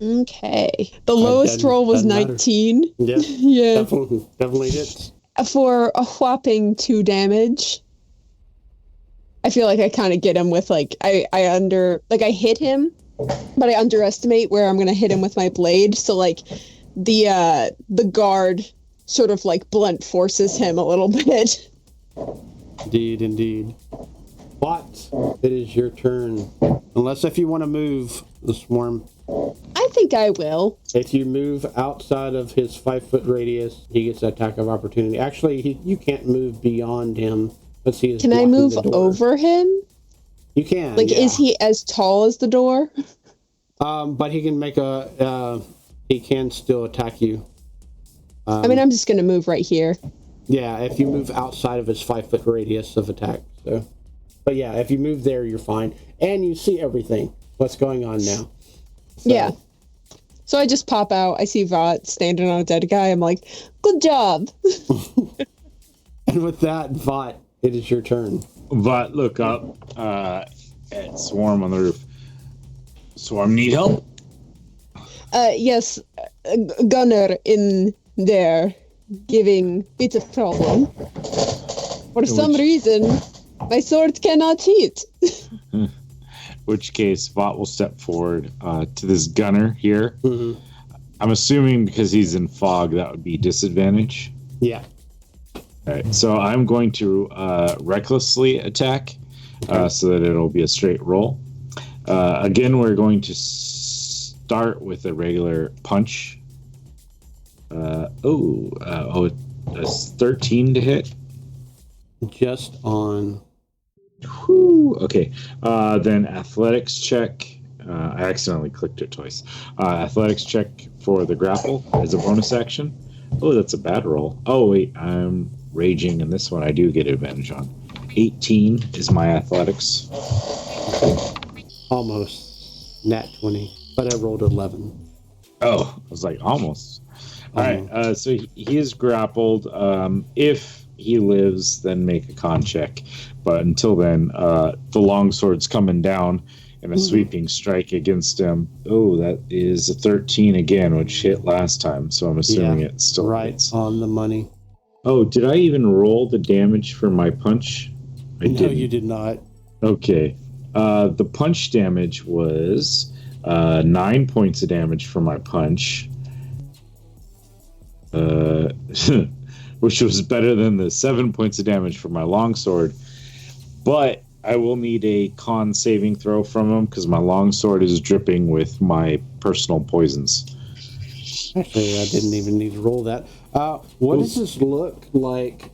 Okay. The lowest roll was 19. Yeah, yeah. Definitely hits. For a whopping 2 damage. I feel like I kind of get him with I hit him, but I underestimate where I'm going to hit him with my blade. So like the guard sort of like blunt forces him a little bit. Indeed. But it is your turn. Unless if you want to move the swarm. I think I will. If you move outside of his 5-foot radius, he gets an attack of opportunity. Actually, you can't move beyond him. Let's see. Can I move over him? You can. Is he as tall as the door? But he can make he can still attack you. I'm just going to move right here. Yeah, if you move outside of his 5-foot radius of attack. So, but yeah, if you move there, you're fine. And you see everything. What's going on now. So. Yeah. So I just pop out. I see Vought standing on a dead guy. I'm like, good job. And with that, Vought, it is your turn. Vought, look up at Swarm on the roof. Swarm, need help? Yes. Gunner in there giving bit of problem. For some reason, my sword cannot hit. Which case, Vought will step forward to this gunner here. Mm-hmm. I'm assuming because he's in fog, that would be disadvantage. Yeah. All right, so I'm going to recklessly attack so that it'll be a straight roll. Again, we're going to start with a regular punch. It's 13 to hit. Just on. Whew, okay. Then athletics check I accidentally clicked it twice. Athletics check for the grapple as a bonus action. Oh, that's a bad roll. Oh, wait, I'm raging, and this one I do get advantage on. 18 is my athletics. Almost. Nat 20. But I rolled 11. Oh, I was like, almost. All right, so he is grappled. If he lives, then make a con check. But until then, the longsword's coming down in a sweeping strike against him. Oh, that is a 13 again, which hit last time. So I'm assuming it still right hits. on the money. Oh, did I even roll the damage for my punch? No, you did not. Okay. The punch damage was 9 points of damage for my punch. Which was better than the 7 points of damage for my longsword. But I will need a con saving throw from him because my longsword is dripping with my personal poisons. Actually, I didn't even need to roll that. What does this look like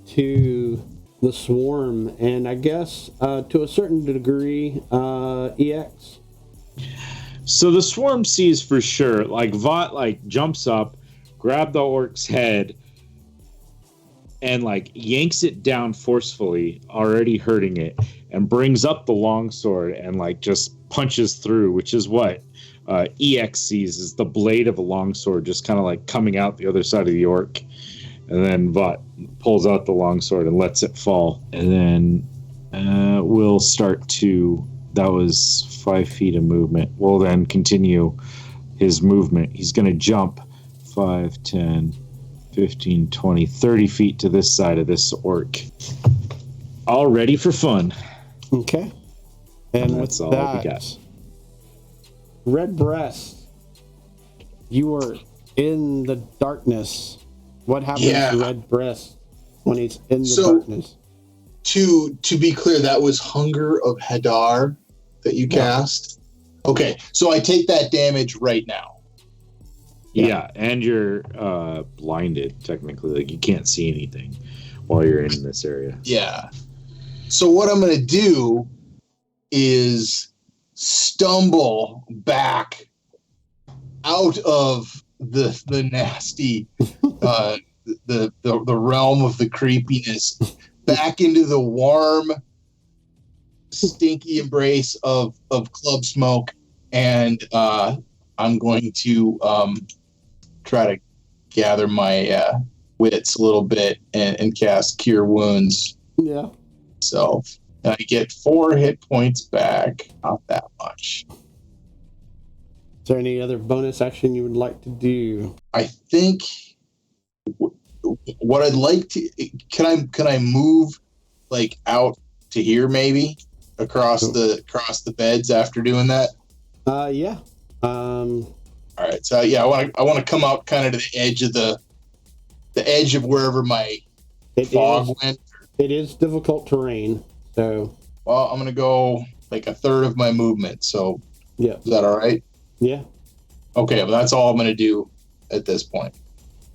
to the swarm? And I guess to a certain degree, EX? So the swarm sees for sure. Like Vought jumps up, grab the orc's head, and yanks it down forcefully, already hurting it, and brings up the longsword and just punches through, which is what EX sees is the blade of a longsword just kind of coming out the other side of the orc. And then Vought pulls out the longsword and lets it fall. And then we'll start to... That was 5 feet of movement. We'll then continue his movement. He's going to jump 5, 10, 15, 20, 30 feet to this side of this orc. All ready for fun. Okay. And that's with all that, we got. Redbreast, you are in the darkness. What happens to Redbreast when he's in the darkness? To be clear, that was Hunger of Hadar that you cast? Okay, so I take that damage right now. Yeah, and you're blinded, technically. You can't see anything while you're in this area. Yeah. So what I'm going to do is stumble back out of the nasty, the realm of the creepiness, back into the warm, stinky embrace of club smoke, and I'm going to try to gather my wits a little bit and cast Cure Wounds. Yeah. So I get 4 hit points back. Not that much. Is there any other bonus action you would like to do? I think what I'd like to can I move out to here maybe across the beds after doing that? Yeah. All right. So yeah, I want to come out kind of to the edge of the edge of wherever my fog went. It is difficult terrain, so. Well, I'm gonna go a third of my movement. So yeah, is that all right? Yeah. Okay, but that's all I'm gonna do at this point.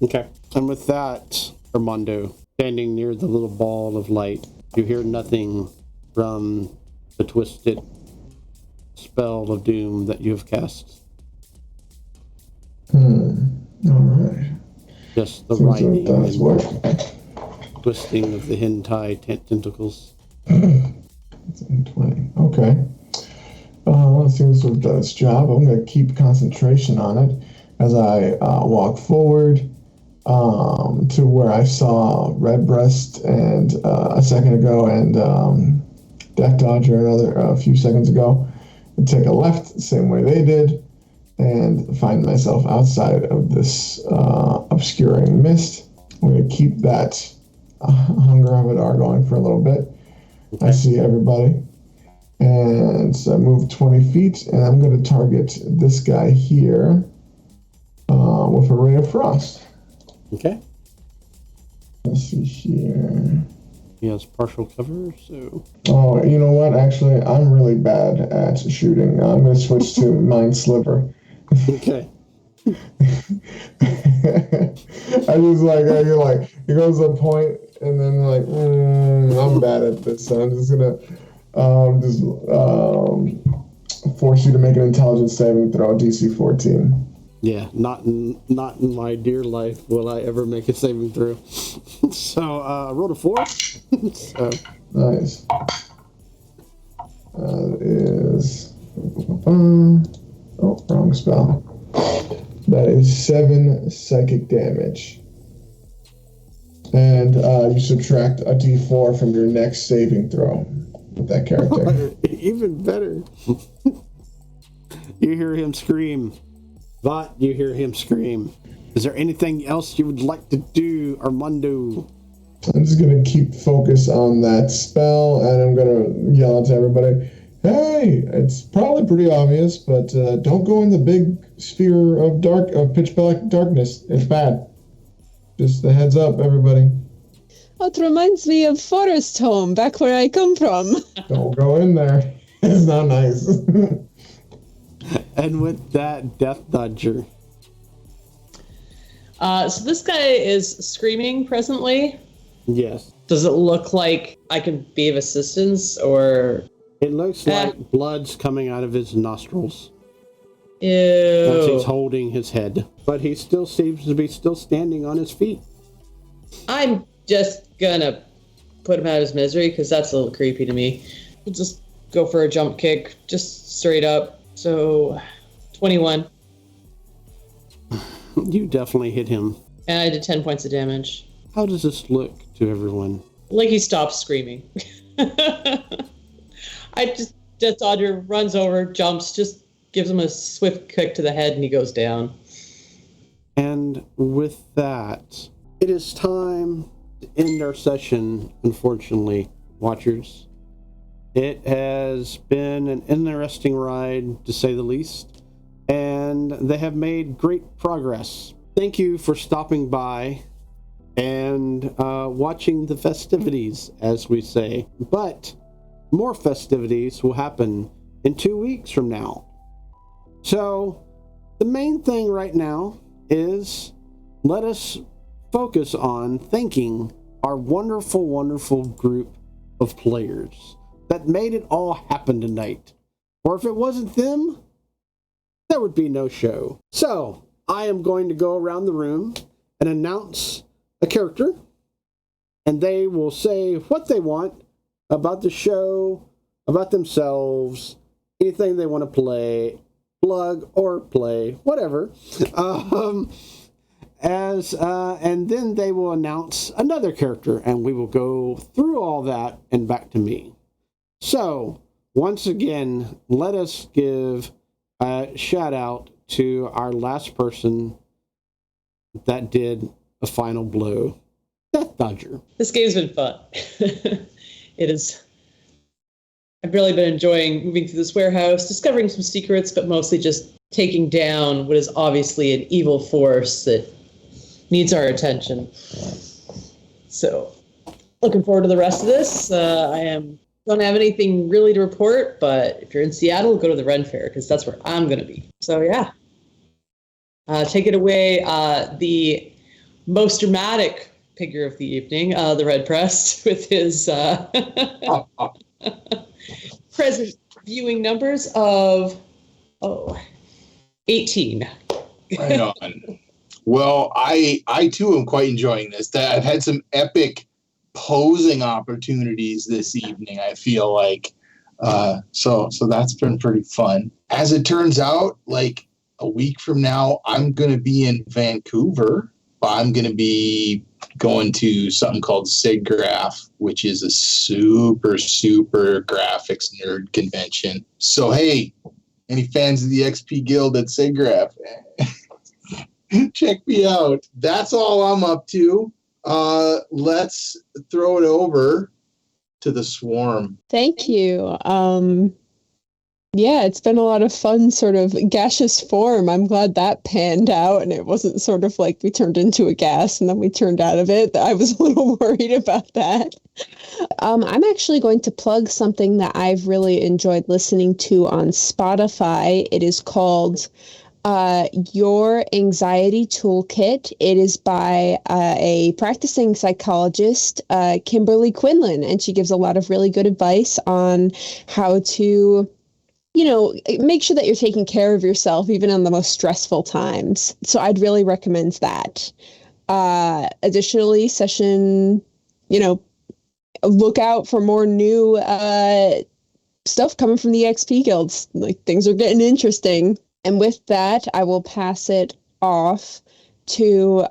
Okay. And with that, Armando, standing near the little ball of light, you hear nothing from the twisted spell of doom that you have cast. All right. Just the Seems writhing like that's working. Twisting of the hentai tentacles. 20. Okay. Well, it seems to have done its job. I'm going to keep concentration on it as I walk forward to where I saw Redbreast and a second ago and Death Dodger a few seconds ago. And take a left the same way they did and find myself outside of this obscuring mist. I'm going to keep that Hunger of Hadar going for a little bit. Okay. I see everybody. And so I move 20 feet, and I'm going to target this guy here with a Ray of Frost. Okay. Let's see here. He has partial cover, so... Oh, you know what? Actually, I'm really bad at shooting. I'm going to switch to Mind Sliver. Okay. I just it goes to a point, and then I'm bad at this, so I'm just gonna force you to make an intelligence saving throw, DC 14. Yeah, not in my dear life will I ever make a saving throw. So, I rolled a 4. So. Nice. Is... Oh, wrong spell. That is 7 psychic damage. And you subtract a d4 from your next saving throw with that character. Even better. You hear him scream. Vought, you hear him scream. Is there anything else you would like to do, Armando? I'm just going to keep focus on that spell, and I'm going to yell out to everybody, hey, it's probably pretty obvious, but don't go in the big sphere of pitch black darkness. It's bad. Just a heads up, everybody. It reminds me of Forest Home, back where I come from. Don't go in there. It's not nice. And with that, Death Dodger. So this guy is screaming presently. Yes. Does it look like I can be of assistance, or... It looks like blood's coming out of his nostrils. Ew. As he's holding his head. But he still seems to be still standing on his feet. I'm just gonna put him out of his misery, because that's a little creepy to me. We'll just go for a jump kick, just straight up. So, 21. You definitely hit him. And I did 10 points of damage. How does this look to everyone? Like he stops screaming. Death Dodger runs over, jumps, just gives him a swift kick to the head, and he goes down. And with that, it is time to end our session, unfortunately, Watchers. It has been an interesting ride, to say the least, and they have made great progress. Thank you for stopping by and watching the festivities, as we say. But more festivities will happen in 2 weeks from now. So the main thing right now is let us focus on thanking our wonderful, wonderful group of players that made it all happen tonight. Or if it wasn't them, there would be no show. So I am going to go around the room and announce a character, and they will say what they want about the show, about themselves, anything they want to play, plug or play, whatever. And then they will announce another character, and we will go through all that and back to me. So, once again, let us give a shout out to our last person that did a final blow, Death Dodger. This game's been fun. It is. I've really been enjoying moving through this warehouse, discovering some secrets, but mostly just taking down what is obviously an evil force that needs our attention. So, looking forward to the rest of this. Don't have anything really to report, but if you're in Seattle, go to the Ren Fair, because that's where I'm going to be. So, yeah. Take it away, the most dramatic figure of the evening, the Red Pressed, with his present viewing numbers of 18. Right on. Well, I too am quite enjoying this. I've had some epic posing opportunities this evening, I feel like. So that's been pretty fun. As it turns out, like a week from now, I'm going to be in Vancouver. I'm going to be going to something called SIGGRAPH, which is a super, super graphics nerd convention. So, hey, any fans of the XP Guild at SIGGRAPH, check me out. That's all I'm up to. Let's throw it over to the Swarm. Thank you. Yeah, it's been a lot of fun, sort of gaseous form. I'm glad that panned out and it wasn't sort of like we turned into a gas and then we turned out of it. I was a little worried about that. I'm actually going to plug something that I've really enjoyed listening to on Spotify. It is called Your Anxiety Toolkit. It is by a practicing psychologist, Kimberly Quinlan, and she gives a lot of really good advice on how to make sure that you're taking care of yourself even in the most stressful times. So I'd really recommend that. Additionally, look out for more new stuff coming from the XP guilds. Like, things are getting interesting. And with that, I will pass it off to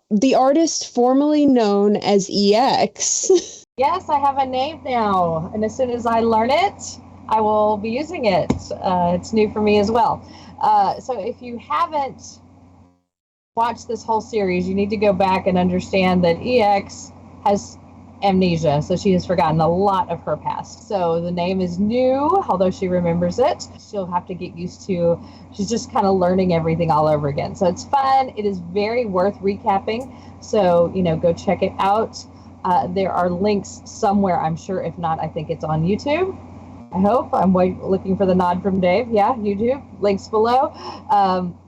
the artist formerly known as EX. Yes, I have a name now, and as soon as I learn it, I will be using it. It's new for me as well. So if you haven't watched this whole series, you need to go back and understand that EX has amnesia, so she has forgotten a lot of her past. So the name is new, although she remembers it. She'll have to get used to, she's just kind of learning everything all over again. So it's fun. It is very worth recapping. So, go check it out. There are links somewhere, I'm sure. If not, I think it's on YouTube. I hope. I'm looking for the nod from Dave. Yeah, YouTube. Links below.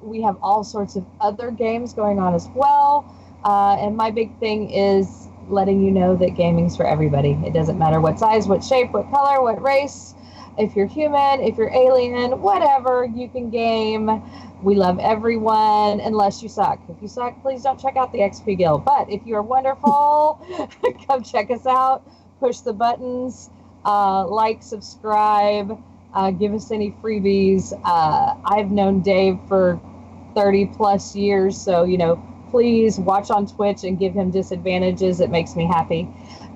We have all sorts of other games going on as well. And my big thing is letting you know that gaming's for everybody. It doesn't matter what size, what shape, what color, what race. If you're human, if you're alien, whatever, you can game. We love everyone, unless you suck. If you suck, please don't check out the XP Guild. But if you're wonderful, come check us out. Push the buttons, like, subscribe, give us any freebies. I've known Dave for 30 plus years, so, please watch on Twitch and give him disadvantages. It makes me happy.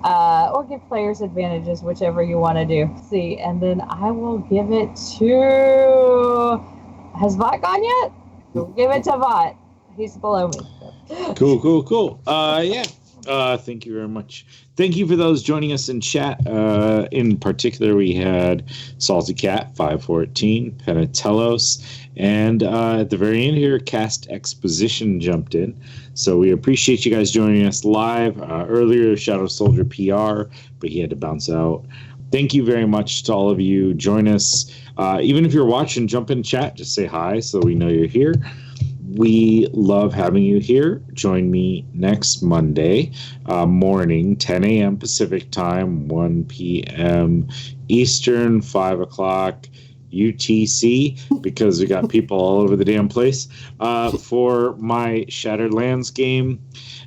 Or give players advantages, whichever you want to do. See, and then I will give it to... Has Vought gone yet? We'll give it to Vought. He's below me. Cool. Yeah. Thank you very much. Thank you for those joining us in chat. In particular, we had Salty Cat 514, Penatellos, and at the very end here, Cast Exposition jumped in. So we appreciate you guys joining us live. Earlier, Shadow Soldier PR, but he had to bounce out. Thank you very much to all of you. Join us. Even if you're watching, jump in chat. Just say hi so we know you're here. We love having you here. Join me next Monday morning, 10 a.m. Pacific time, 1 p.m. Eastern, 5 o'clock UTC, because we got people all over the damn place, for my Shattered Lands game.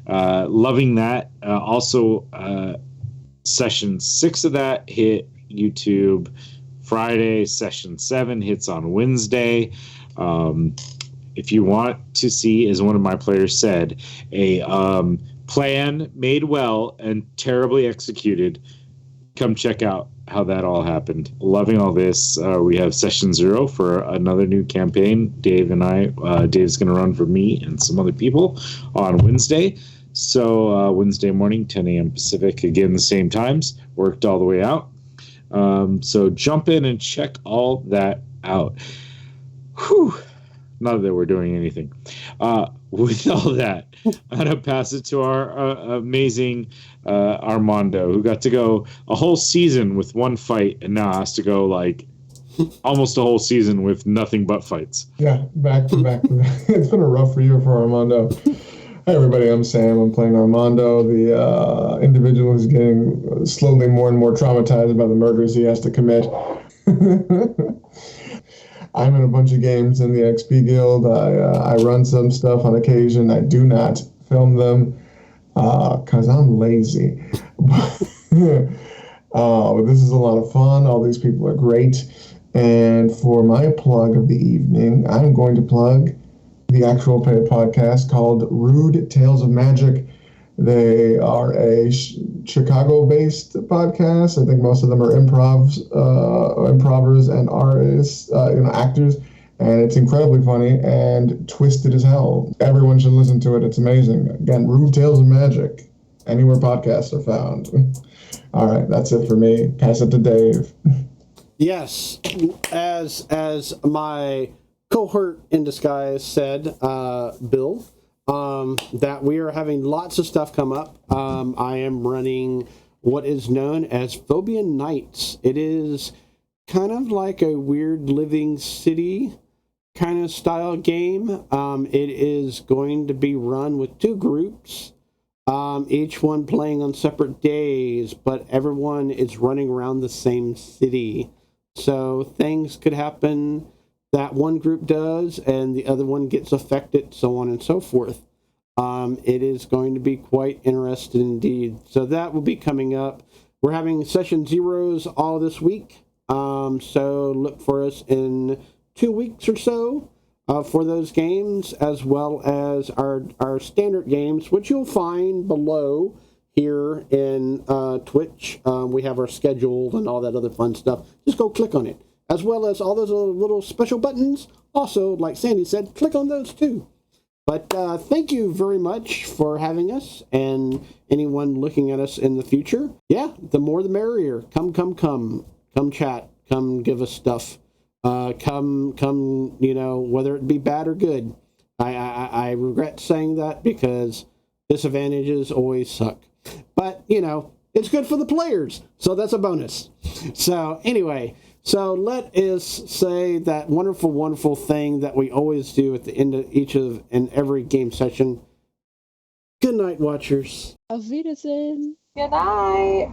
Loving that. Also, Session 6 of that hit YouTube Friday. Session 7 hits on Wednesday. If you want to see, as one of my players said, a plan made well and terribly executed, come check out how that all happened. Loving all this. We have Session 0 for another new campaign. Dave and I, Dave's going to run for me and some other people on Wednesday. So Wednesday morning, 10 a.m. Pacific, again, the same times. Worked all the way out. So jump in and check all that out. Whew. Not that we're doing anything. With all that, I'm going to pass it to our amazing Armando, who got to go a whole season with one fight and now has to go like almost a whole season with nothing but fights. Yeah, back to back. It's been a rough year for Armando. Hi, everybody. I'm Sam. I'm playing Armando, the individual who's getting slowly more and more traumatized by the murders he has to commit. I'm in a bunch of games in the XP Guild. I run some stuff on occasion. I do not film them because I'm lazy. But this is a lot of fun. All these people are great. And for my plug of the evening, I'm going to plug the actual paid podcast called Rude Tales of Magic. They are a Chicago-based podcast. I think most of them are improvers and artists, actors, and it's incredibly funny and twisted as hell. Everyone should listen to it. It's amazing. Again, Rude Tales of Magic. Anywhere podcasts are found. All right, that's it for me. Pass it to Dave. Yes, as my cohort in disguise said, Bill. That we are having lots of stuff come up. I am running what is known as Phobia Nights. It is kind of like a weird living city kind of style game. It is going to be run with two groups. Each one playing on separate days, but everyone is running around the same city. So things could happen that one group does and the other one gets affected, so on and so forth. It is going to be quite interesting indeed. So that will be coming up. We're having session zeros all this week. So look for us in 2 weeks or so for those games, as well as our standard games, which you'll find below here in Twitch. We have our schedule and all that other fun stuff. Just go click on it, as well as all those little special buttons. Also, like Sandy said, click on those too. But thank you very much for having us, and anyone looking at us in the future. Yeah, the more the merrier. Come chat. Come give us stuff. Come, whether it be bad or good. I regret saying that because disadvantages always suck. But, it's good for the players, so that's a bonus. So, anyway, let us say that wonderful, wonderful thing that we always do at the end of each of and every game session. Good night, Watchers. Auf Wiedersehen. Good night.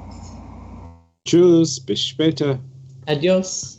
Tschüss, bis später. Adios.